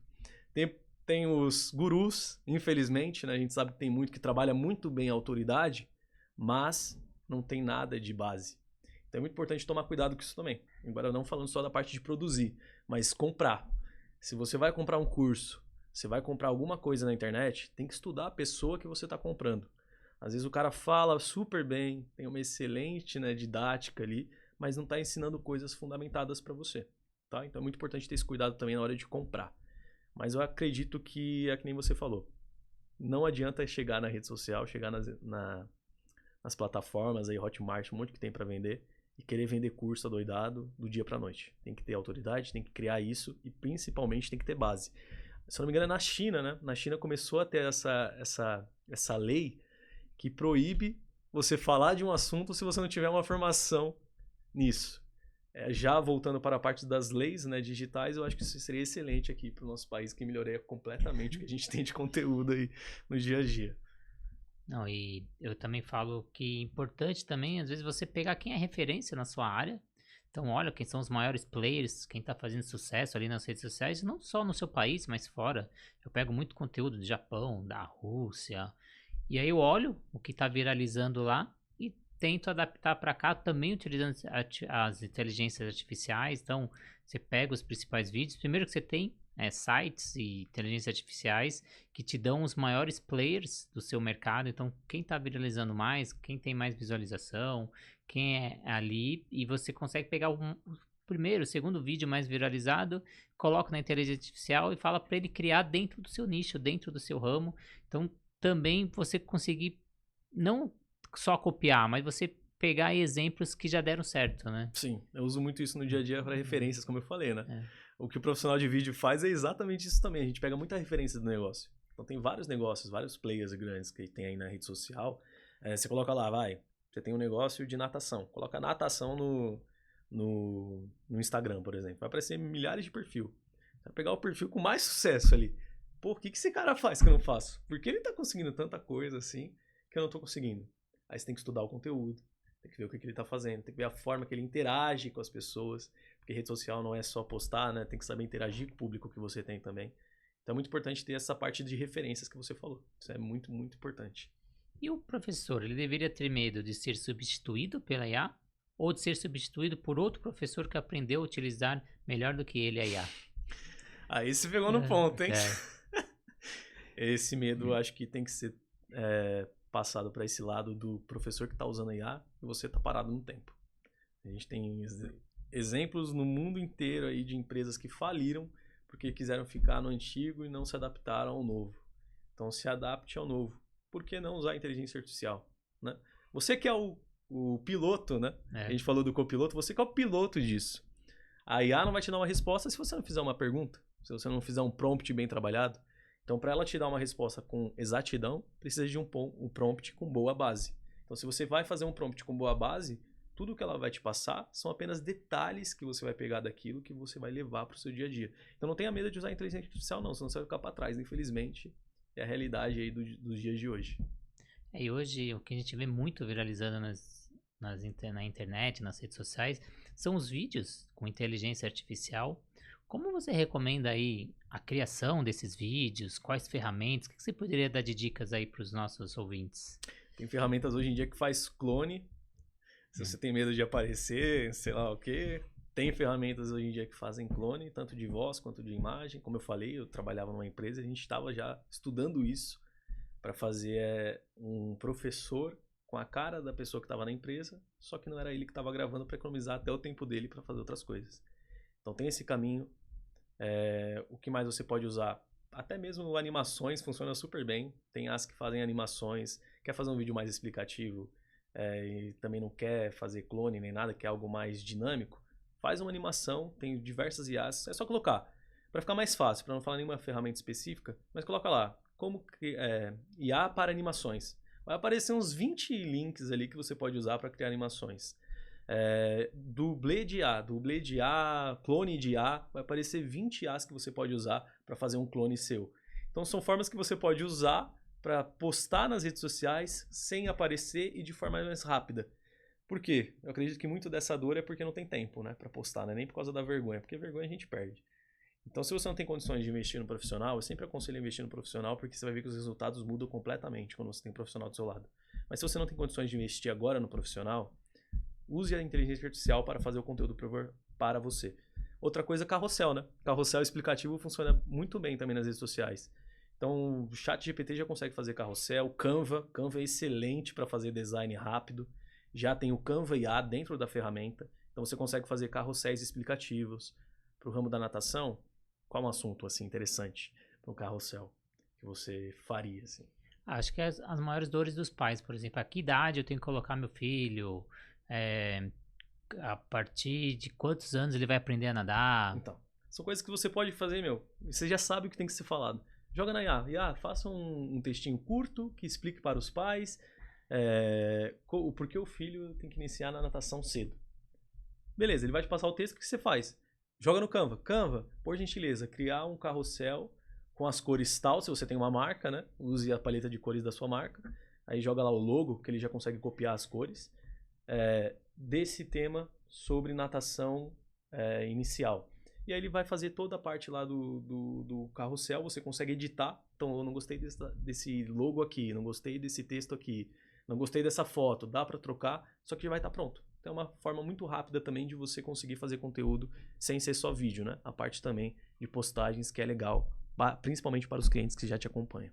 Tem os gurus, infelizmente, né? A gente sabe que tem muito que trabalha muito bem a autoridade, mas não tem nada de base. Então é muito importante tomar cuidado com isso também. Embora não falando só da parte de produzir, mas comprar. Se você vai comprar um curso, você vai comprar alguma coisa na internet, tem que estudar a pessoa que você está comprando. Às vezes o cara fala super bem, tem uma excelente, né, didática ali, mas não está ensinando coisas fundamentadas para você. Tá? Então é muito importante ter esse cuidado também na hora de comprar. Mas eu acredito que é que nem você falou. Não adianta chegar na rede social, chegar nas plataformas, aí Hotmart, um monte que tem para vender, e querer vender curso adoidado do dia para noite. Tem que ter autoridade, tem que criar isso e principalmente tem que ter base. Se eu não me engano é na China, né? Na China começou a ter essa lei que proíbe você falar de um assunto se você não tiver uma formação nisso. Já voltando para a parte das leis, né, digitais, eu acho que isso seria excelente aqui para o nosso país, que melhoraria completamente o que a gente tem de conteúdo aí no dia a dia. Não, e eu também falo que é importante também, às vezes, você pegar quem é referência na sua área. Então, olha quem são os maiores players, quem está fazendo sucesso ali nas redes sociais, não só no seu país, mas fora. Eu pego muito conteúdo do Japão, da Rússia, e aí eu olho o que está viralizando lá e tento adaptar para cá, também utilizando as inteligências artificiais. Então, você pega os principais vídeos. Primeiro que você tem sites e inteligências artificiais que te dão os maiores players do seu mercado. Então, quem está viralizando mais, quem tem mais visualização, quem é ali, e você consegue pegar o primeiro, o segundo vídeo mais viralizado, coloca na inteligência artificial e fala para ele criar dentro do seu nicho, dentro do seu ramo. Então, também você conseguir não só copiar, mas você pegar exemplos que já deram certo, né? Sim, eu uso muito isso no dia a dia para referências, como eu falei, né? O que o profissional de vídeo faz é exatamente isso também. A gente pega muita referência do negócio. Então tem vários negócios, vários players grandes que tem aí na rede social. Você coloca lá, você tem um negócio de natação. Coloca natação no Instagram, por exemplo. Vai aparecer milhares de perfil. Vai pegar o perfil com mais sucesso ali. Pô, o que esse cara faz que eu não faço? Por que ele tá conseguindo tanta coisa assim que eu não tô conseguindo? Aí você tem que estudar o conteúdo, tem que ver o que ele tá fazendo, tem que ver a forma que ele interage com as pessoas, porque rede social não é só postar, né? Tem que saber interagir com o público que você tem também. Então é muito importante ter essa parte de referências que você falou. Isso é muito, muito importante. E o professor, ele deveria ter medo de ser substituído pela IA ou de ser substituído por outro professor que aprendeu a utilizar melhor do que ele a IA? Aí você pegou no ponto, hein? É. Esse medo acho que tem que ser passado para esse lado do professor que está usando a IA e você está parado no tempo. A gente tem exemplos no mundo inteiro aí de empresas que faliram porque quiseram ficar no antigo e não se adaptaram ao novo. Então se adapte ao novo. Por que não usar a inteligência artificial? Né? Você que é o piloto, né? A gente falou do copiloto, você que é o piloto disso. A IA não vai te dar uma resposta se você não fizer uma pergunta, se você não fizer um prompt bem trabalhado. Então, para ela te dar uma resposta com exatidão, precisa de um prompt com boa base. Então, se você vai fazer um prompt com boa base, tudo que ela vai te passar são apenas detalhes que você vai pegar daquilo que você vai levar para o seu dia a dia. Então, não tenha medo de usar a inteligência artificial, não, senão você vai ficar para trás. Infelizmente, é a realidade aí dos dias de hoje. E hoje, o que a gente vê muito viralizando na internet, nas redes sociais, são os vídeos com inteligência artificial. Como você recomenda aí a criação desses vídeos? Quais ferramentas? O que você poderia dar de dicas aí para os nossos ouvintes? Tem ferramentas hoje em dia que faz clone. Se você tem medo de aparecer, sei lá o quê. Tem ferramentas hoje em dia que fazem clone, tanto de voz quanto de imagem. Como eu falei, eu trabalhava numa empresa e a gente estava já estudando isso para fazer um professor com a cara da pessoa que estava na empresa, só que não era ele que estava gravando para economizar até o tempo dele para fazer outras coisas. Então tem esse caminho. O que mais você pode usar? Até mesmo animações funciona super bem. Tem as que fazem animações. Quer fazer um vídeo mais explicativo e também não quer fazer clone nem nada, quer algo mais dinâmico? Faz uma animação, tem diversas IAs. É só colocar. Para ficar mais fácil, para não falar nenhuma ferramenta específica, mas coloca lá. Como IA para animações. Vai aparecer uns 20 links ali que você pode usar para criar animações. Dublê de IA, clone de IA, vai aparecer 20 IAs que você pode usar para fazer um clone seu. Então são formas que você pode usar para postar nas redes sociais sem aparecer e de forma mais rápida. Por quê? Eu acredito que muito dessa dor é porque não tem tempo, né, para postar, né? Nem por causa da vergonha, porque vergonha a gente perde. Então, se você não tem condições de investir no profissional, eu sempre aconselho a investir no profissional, porque você vai ver que os resultados mudam completamente quando você tem um profissional do seu lado. Mas se você não tem condições de investir agora no profissional, use a inteligência artificial para fazer o conteúdo para você. Outra coisa, carrossel, né? Carrossel explicativo funciona muito bem também nas redes sociais. Então, o ChatGPT já consegue fazer carrossel, Canva é excelente para fazer design rápido. Já tem o Canva IA dentro da ferramenta, então você consegue fazer carrosséis explicativos. Para o ramo da natação, qual é um assunto assim interessante para um carrossel que você faria assim? Acho que as maiores dores dos pais, por exemplo, a que idade eu tenho que colocar meu filho, a partir de quantos anos ele vai aprender a nadar. Então, são coisas que você pode fazer, você já sabe o que tem que ser falado. Joga na IA. IA, faça um textinho curto que explique para os pais o porquê o filho tem que iniciar na natação cedo. Beleza, ele vai te passar o texto, o que você faz? Joga no Canva. Canva, por gentileza, criar um carrossel com as cores tal, se você tem uma marca, né? Use a paleta de cores da sua marca. Aí joga lá o logo, que ele já consegue copiar as cores. Desse tema sobre natação inicial. E aí ele vai fazer toda a parte lá do carrossel, você consegue editar. Então, eu não gostei desse logo aqui, não gostei desse texto aqui, não gostei dessa foto, dá para trocar, só que já vai estar pronto. Então é uma forma muito rápida também de você conseguir fazer conteúdo sem ser só vídeo, né? A parte também de postagens que é legal, principalmente para os clientes que já te acompanham.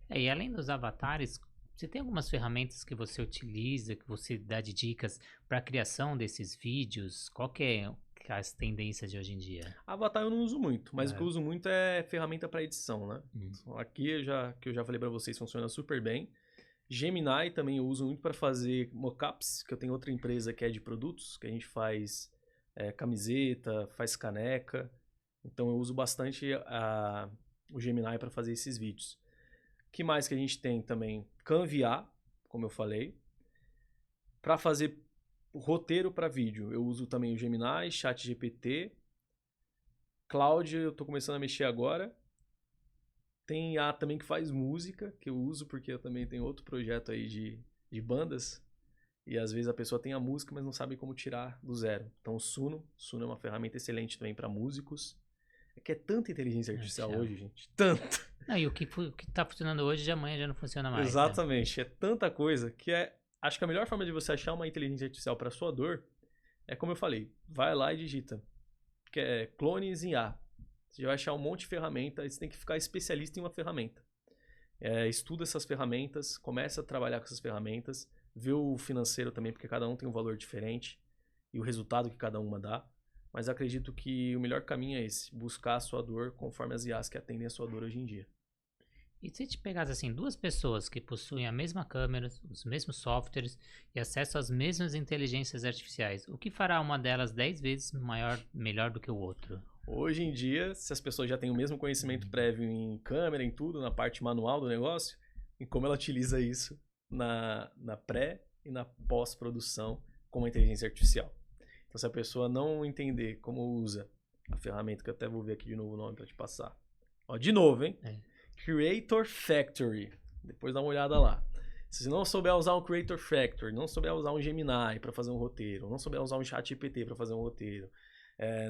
E além dos avatares, você tem algumas ferramentas que você utiliza, que você dá de dicas para a criação desses vídeos? Qual que é as tendências de hoje em dia? Avatar eu não uso muito, mas o que eu uso muito é ferramenta para edição, né? Aqui que eu já falei para vocês, funciona super bem. Gemini também eu uso muito para fazer mockups, que eu tenho outra empresa que é de produtos, que a gente faz camiseta, faz caneca. Então eu uso bastante o Gemini para fazer esses vídeos. O que mais que a gente tem também? Canva, como eu falei. Para fazer roteiro para vídeo, eu uso também o Gemini, ChatGPT. Cloud eu estou começando a mexer agora. Tem IA também que faz música, que eu uso porque eu também tenho outro projeto aí de bandas. E às vezes a pessoa tem a música, mas não sabe como tirar do zero. Então o Suno é uma ferramenta excelente também para músicos. que é tanta inteligência artificial Artificial. hoje, gente. Tanta. Não, e o que tá funcionando hoje, de amanhã já não funciona mais. Né? Exatamente. É tanta coisa que acho que a melhor forma de você achar uma inteligência artificial para sua dor é como eu falei. Vai lá e digita. Que é clones em A. Você já vai achar um monte de ferramenta. E você tem que ficar especialista em uma ferramenta. Estuda essas ferramentas. Começa a trabalhar com essas ferramentas. Vê o financeiro também, porque cada um tem um valor diferente. E o resultado que cada uma dá. Mas acredito que o melhor caminho é esse. Buscar a sua dor conforme as IAs que atendem a sua dor hoje em dia. E se te pegasse assim, duas pessoas que possuem a mesma câmera, os mesmos softwares e acesso às mesmas inteligências artificiais, o que fará uma delas 10 vezes melhor do que o outro? Hoje em dia, se as pessoas já têm o mesmo conhecimento prévio em câmera, em tudo, na parte manual do negócio, em como ela utiliza isso na pré e na pós-produção com a inteligência artificial. Então, se a pessoa não entender como usa a ferramenta, que eu até vou ver aqui de novo o nome para te passar. Ó, de novo, hein? Creator Factory. Depois dá uma olhada lá. Se você não souber usar um Creator Factory, não souber usar um Gemini para fazer um roteiro, não souber usar um ChatGPT para fazer um roteiro,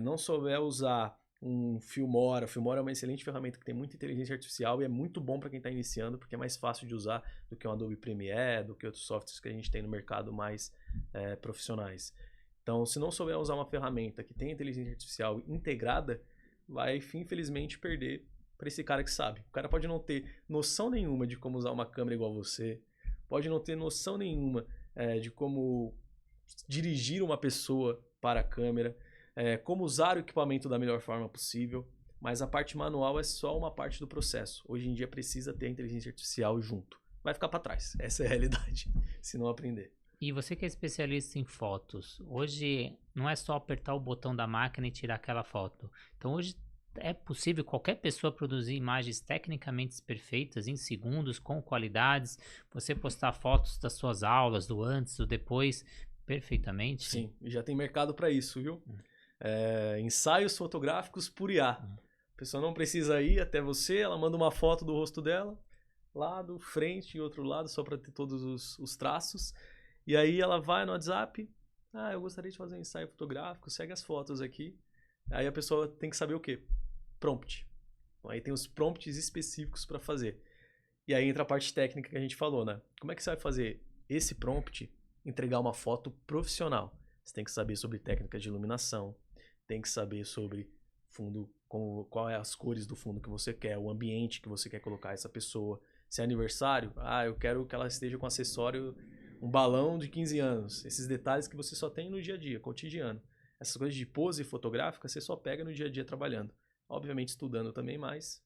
não souber usar um Filmora. Filmora é uma excelente ferramenta que tem muita inteligência artificial e é muito bom para quem está iniciando, porque é mais fácil de usar do que um Adobe Premiere, do que outros softwares que a gente tem no mercado mais profissionais. Então, se não souber usar uma ferramenta que tem inteligência artificial integrada, vai, infelizmente, perder para esse cara que sabe. O cara pode não ter noção nenhuma de como usar uma câmera igual você, pode não ter noção nenhuma de como dirigir uma pessoa para a câmera, como usar o equipamento da melhor forma possível, mas a parte manual é só uma parte do processo. Hoje em dia precisa ter a inteligência artificial junto. Vai ficar para trás, essa é a realidade, se não aprender. E você que é especialista em fotos, hoje não é só apertar o botão da máquina e tirar aquela foto. Então hoje é possível qualquer pessoa produzir imagens tecnicamente perfeitas em segundos, com qualidades, você postar fotos das suas aulas, do antes, do depois, perfeitamente? Sim, já tem mercado para isso, viu? Ensaios fotográficos por IA. A pessoa não precisa ir até você, ela manda uma foto do rosto dela, lado, frente e outro lado, só para ter todos os traços. E aí ela vai no WhatsApp, eu gostaria de fazer um ensaio fotográfico, segue as fotos aqui. Aí a pessoa tem que saber o quê? Prompt. Então, aí tem os prompts específicos para fazer. E aí entra a parte técnica que a gente falou, né? Como é que você vai fazer esse prompt entregar uma foto profissional? Você tem que saber sobre técnicas de iluminação, tem que saber sobre fundo, qual é as cores do fundo que você quer, o ambiente que você quer colocar essa pessoa. Se é aniversário, eu quero que ela esteja com acessório, um balão de 15 anos. Esses detalhes que você só tem no dia a dia, cotidiano. Essas coisas de pose fotográfica você só pega no dia a dia trabalhando. Obviamente estudando também mais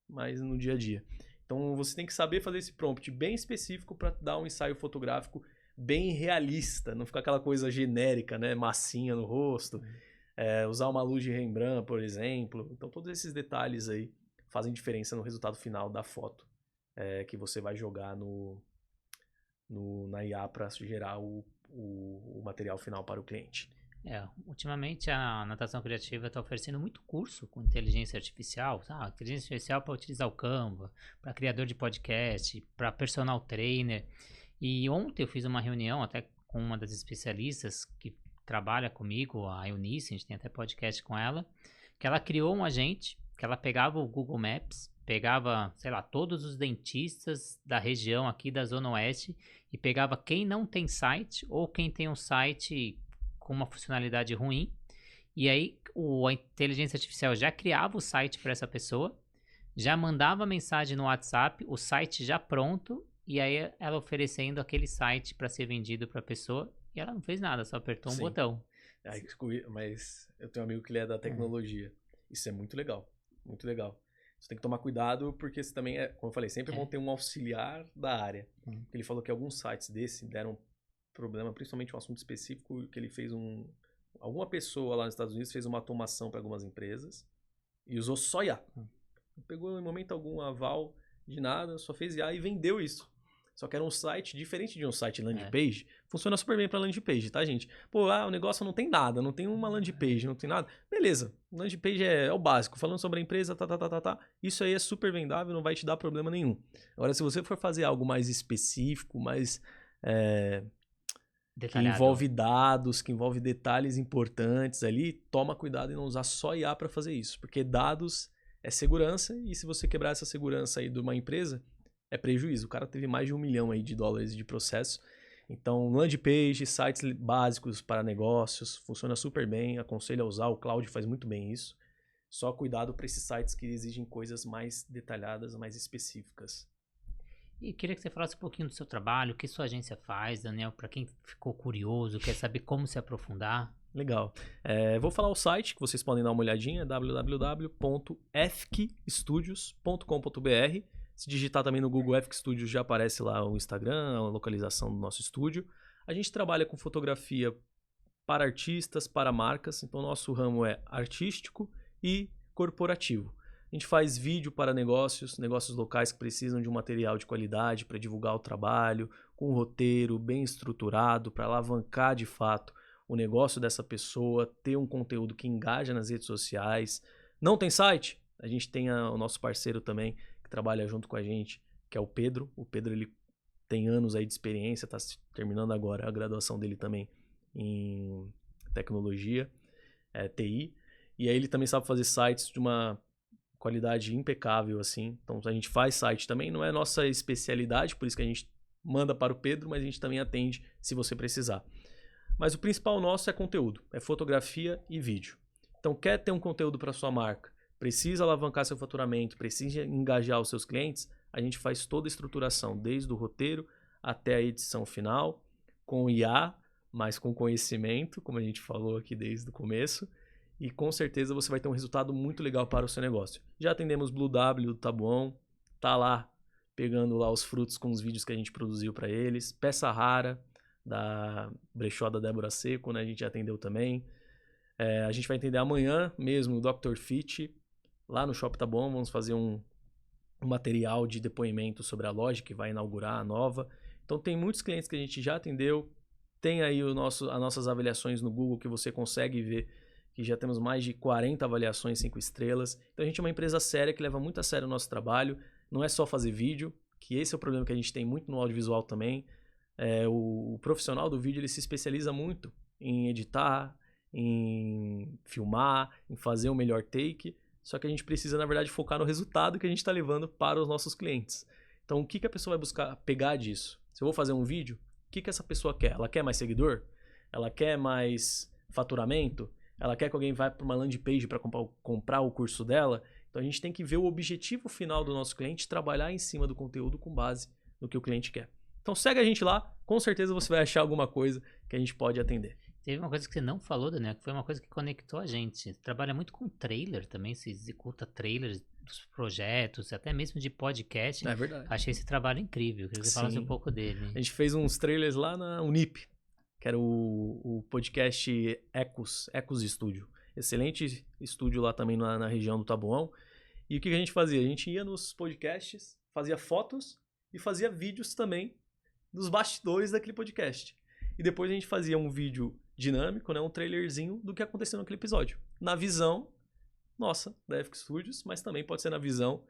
no dia a dia. Então você tem que saber fazer esse prompt bem específico para dar um ensaio fotográfico bem realista, não ficar aquela coisa genérica, né? Massinha no rosto, usar uma luz de Rembrandt, por exemplo. Então todos esses detalhes aí fazem diferença no resultado final da foto que você vai jogar na IA para gerar o material final para o cliente. Ultimamente a natação criativa está oferecendo muito curso com inteligência artificial, inteligência artificial para utilizar o Canva, para criador de podcast, para personal trainer. E ontem eu fiz uma reunião até com uma das especialistas que trabalha comigo, a Eunice, a gente tem até podcast com ela, que ela criou um agente, que ela pegava o Google Maps, pegava, sei lá, todos os dentistas da região aqui da Zona Oeste e pegava quem não tem site ou quem tem um site com uma funcionalidade ruim, e aí a inteligência artificial já criava o site para essa pessoa, já mandava mensagem no WhatsApp, o site já pronto, e aí ela oferecendo aquele site para ser vendido para a pessoa, e ela não fez nada, só apertou um botão. Mas eu tenho um amigo que ele é da tecnologia. Isso é muito legal, muito legal. Você tem que tomar cuidado, porque você também como eu falei, sempre vão ter um auxiliar da área. Ele falou que alguns sites deram problema, principalmente um assunto específico, que ele fez alguma pessoa lá nos Estados Unidos fez uma automação para algumas empresas e usou só IA. Não pegou em momento algum aval de nada, só fez IA e vendeu isso. Só que era um site diferente de um site landing page. Funciona super bem para landing page, tá, gente? O negócio não tem nada, não tem uma landing page, não tem nada. Beleza, landing page é o básico, falando sobre a empresa, Isso aí é super vendável, não vai te dar problema nenhum. Agora, se você for fazer algo mais específico, mais que envolve dados, que envolve detalhes importantes ali, toma cuidado em não usar só IA para fazer isso, porque dados é segurança e se você quebrar essa segurança aí de uma empresa, é prejuízo. O cara teve mais de $1 milhão aí de processo. Então, landing page, sites básicos para negócios, funciona super bem, aconselho a usar, o Cloud faz muito bem isso. Só cuidado para esses sites que exigem coisas mais detalhadas, mais específicas. E queria que você falasse um pouquinho do seu trabalho, o que sua agência faz, Daniel, para quem ficou curioso, quer saber como se aprofundar. Legal. Vou falar o site que vocês podem dar uma olhadinha, www.efkstudios.com.br. Se digitar também no Google Efk Studios já aparece lá o Instagram, a localização do nosso estúdio. A gente trabalha com fotografia para artistas, para marcas, então nosso ramo é artístico e corporativo. A gente faz vídeo para negócios locais que precisam de um material de qualidade para divulgar o trabalho, com um roteiro bem estruturado, para alavancar de fato o negócio dessa pessoa, ter um conteúdo que engaja nas redes sociais. Não tem site? A gente tem o nosso parceiro também, que trabalha junto com a gente, que é o Pedro. O Pedro ele tem anos aí de experiência, está terminando agora a graduação dele também em tecnologia, TI. E aí ele também sabe fazer sites de uma qualidade impecável, assim. Então a gente faz site também, não é nossa especialidade, por isso que a gente manda para o Pedro, mas a gente também atende se você precisar. Mas o principal nosso é conteúdo, é fotografia e vídeo. Então quer ter um conteúdo para sua marca, precisa alavancar seu faturamento, precisa engajar os seus clientes, a gente faz toda a estruturação, desde o roteiro até a edição final, com IA, mas com conhecimento, como a gente falou aqui desde o começo. E com certeza você vai ter um resultado muito legal para o seu negócio. Já atendemos Blue W do Tabuão, tá lá pegando lá os frutos com os vídeos que a gente produziu para eles. Peça Rara, da Brechó da Débora Seco, né? A gente já atendeu também. A gente vai atender amanhã mesmo o Dr. Fit, lá no Shopping Tabuão. Vamos fazer um material de depoimento sobre a loja que vai inaugurar a nova. Então tem muitos clientes que a gente já atendeu. Tem aí as nossas avaliações no Google que você consegue ver que já temos mais de 40 avaliações 5 estrelas. Então a gente é uma empresa séria que leva muito a sério o nosso trabalho. Não é só fazer vídeo, que esse é o problema que a gente tem muito no audiovisual também. O profissional do vídeo ele se especializa muito em editar, em filmar, em fazer o melhor take. Só que a gente precisa, na verdade, focar no resultado que a gente está levando para os nossos clientes. Então o que a pessoa vai buscar pegar disso? Se eu vou fazer um vídeo, o que essa pessoa quer? Ela quer mais seguidor? Ela quer mais faturamento? Ela quer que alguém vá para uma landing page para comprar o curso dela? Então a gente tem que ver o objetivo final do nosso cliente, trabalhar em cima do conteúdo com base no que o cliente quer. Então segue a gente lá, com certeza você vai achar alguma coisa que a gente pode atender. Teve uma coisa que você não falou, Daniel, que foi uma coisa que conectou a gente. Você trabalha muito com trailer também, você executa trailers dos projetos, até mesmo de podcast. É verdade. Achei esse trabalho incrível, queria que você falasse um pouco dele. A gente fez uns trailers lá na Unip, que era o podcast Ecos Studio. Excelente estúdio lá também na região do Tabuão. E o que a gente fazia? A gente ia nos podcasts, fazia fotos e fazia vídeos também dos bastidores daquele podcast. E depois a gente fazia um vídeo dinâmico, né, um trailerzinho do que aconteceu naquele episódio. Na visão nossa, da Efk Studios, mas também pode ser na visão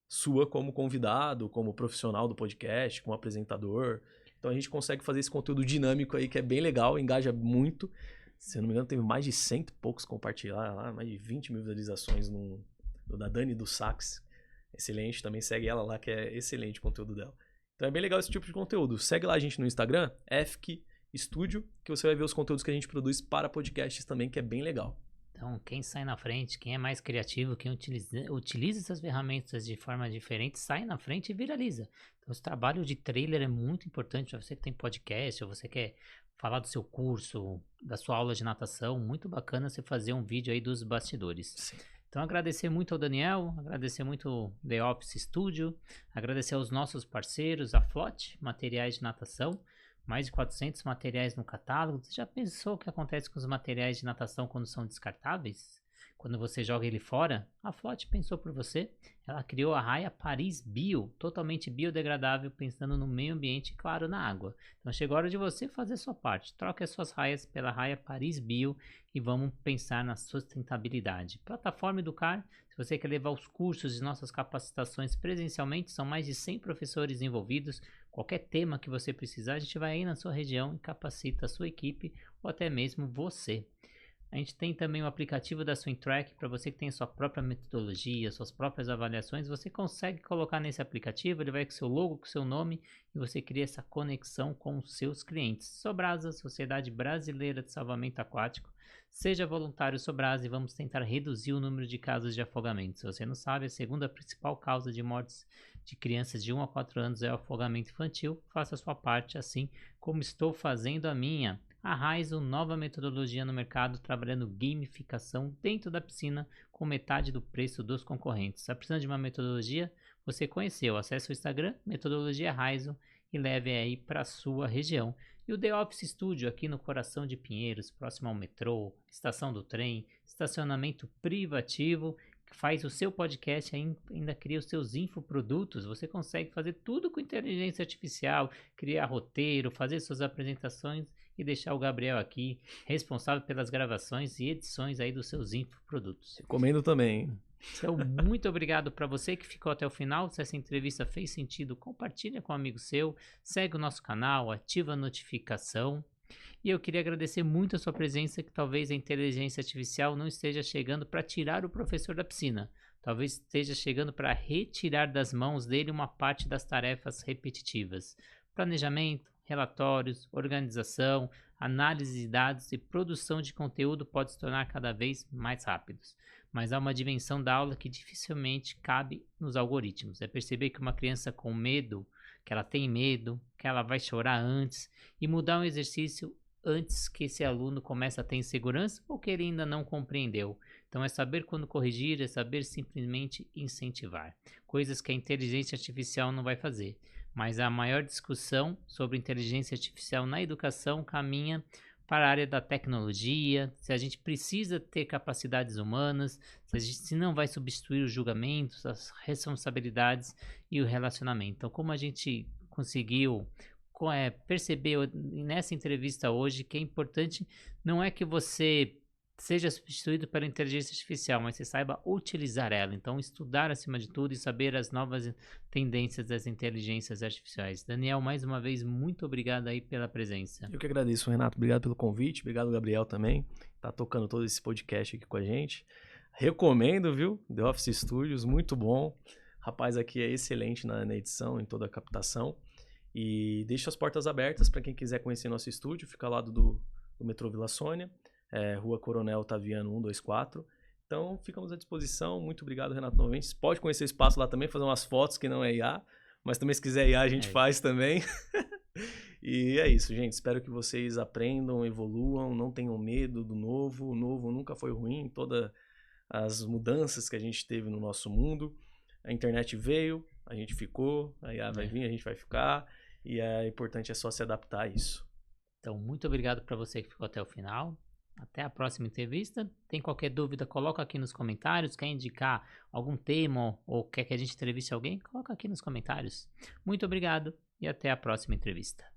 sua como convidado, como profissional do podcast, como apresentador. Então a gente consegue fazer esse conteúdo dinâmico aí que é bem legal, engaja muito. Se eu não me engano, teve mais de 100 e poucos compartilhados lá, mais de 20 mil visualizações no da Dani do Sax. Excelente, também segue ela lá, que é excelente o conteúdo dela. Então é bem legal esse tipo de conteúdo. Segue lá a gente no Instagram, Efk Studio, que você vai ver os conteúdos que a gente produz para podcasts também, que é bem legal. Então, quem sai na frente, quem é mais criativo, quem utiliza essas ferramentas de forma diferente, sai na frente e viraliza. Então, esse trabalho de trailer é muito importante para você que tem podcast, ou você quer falar do seu curso, da sua aula de natação. Muito bacana você fazer um vídeo aí dos bastidores. Sim. Então, agradecer muito ao Daniel, agradecer muito ao The Office Studio, agradecer aos nossos parceiros, a Flot, materiais de natação. Mais de 400 materiais no catálogo. Você já pensou o que acontece com os materiais de natação quando são descartáveis? Quando você joga ele fora, a Flote pensou por você. Ela criou a raia Paris Bio, totalmente biodegradável, pensando no meio ambiente e, claro, na água. Então chegou a hora de você fazer sua parte. Troque as suas raias pela raia Paris Bio e vamos pensar na sustentabilidade. Plataforma Educar, se você quer levar os cursos e nossas capacitações presencialmente, são mais de 100 professores envolvidos. Qualquer tema que você precisar, a gente vai aí na sua região e capacita a sua equipe ou até mesmo você. A gente tem também o aplicativo da SwimTrack, para você que tem a sua própria metodologia, suas próprias avaliações, você consegue colocar nesse aplicativo, ele vai com seu logo, com seu nome, e você cria essa conexão com os seus clientes. Sobrasa, Sociedade Brasileira de Salvamento Aquático. Seja voluntário Sobrasa e vamos tentar reduzir o número de casos de afogamento. Se você não sabe, a segunda principal causa de mortes de crianças de 1 a 4 anos é o afogamento infantil. Faça a sua parte, assim como estou fazendo a minha. A Raizo, nova metodologia no mercado, trabalhando gamificação dentro da piscina com metade do preço dos concorrentes. Está precisando de uma metodologia? Você conheceu. Acesse o Instagram, Metodologia Raizo, e leve aí para a sua região. E o The Office Studio aqui no coração de Pinheiros, próximo ao metrô, estação do trem, estacionamento privativo, que faz o seu podcast e ainda cria os seus infoprodutos. Você consegue fazer tudo com inteligência artificial, criar roteiro, fazer suas apresentações e deixar o Gabriel aqui responsável pelas gravações e edições aí dos seus infoprodutos. Recomendo também, hein? Então, muito obrigado para você que ficou até o final. Se essa entrevista fez sentido, compartilha com um amigo seu, segue o nosso canal, ativa a notificação. E eu queria agradecer muito a sua presença, que talvez a inteligência artificial não esteja chegando para tirar o professor da piscina. Talvez esteja chegando para retirar das mãos dele uma parte das tarefas repetitivas. Planejamento, relatórios, organização, análise de dados e produção de conteúdo pode se tornar cada vez mais rápidos. Mas há uma dimensão da aula que dificilmente cabe nos algoritmos. É perceber que uma criança com medo, que ela tem medo, que ela vai chorar antes, e mudar um exercício antes que esse aluno comece a ter insegurança ou que ele ainda não compreendeu. Então é saber quando corrigir, é saber simplesmente incentivar. Coisas que a inteligência artificial não vai fazer. Mas a maior discussão sobre inteligência artificial na educação caminha para a área da tecnologia, se a gente precisa ter capacidades humanas, se não vai substituir os julgamentos, as responsabilidades e o relacionamento. Então, como a gente conseguiu perceber nessa entrevista hoje que é importante, não é que você seja substituído pela inteligência artificial, mas você saiba utilizar ela. Então, estudar acima de tudo e saber as novas tendências das inteligências artificiais. Daniel, mais uma vez, muito obrigado aí pela presença. Eu que agradeço, Renato. Obrigado pelo convite. Obrigado, Gabriel, também. Tá tocando todo esse podcast aqui com a gente. Recomendo, viu? The Office Studios, muito bom. Rapaz aqui é excelente na edição, em toda a captação. E deixo as portas abertas para quem quiser conhecer nosso estúdio. Fica ao lado do metrô Vila Sônia. Rua Coronel Otaviano 124. Então, ficamos à disposição. Muito obrigado, Renato, novamente. Você pode conhecer o espaço lá também, fazer umas fotos que não é IA, mas também se quiser IA a gente faz também. E é isso, gente. Espero que vocês aprendam, evoluam, não tenham medo do novo. O novo nunca foi ruim. Todas as mudanças que a gente teve no nosso mundo. A internet veio, a gente ficou, a IA vai vir, a gente vai ficar. E é importante, é só se adaptar a isso. Então, muito obrigado para você que ficou até o final. Até a próxima entrevista. Tem qualquer dúvida, coloca aqui nos comentários. Quer indicar algum tema ou quer que a gente entreviste alguém? Coloca aqui nos comentários. Muito obrigado e até a próxima entrevista.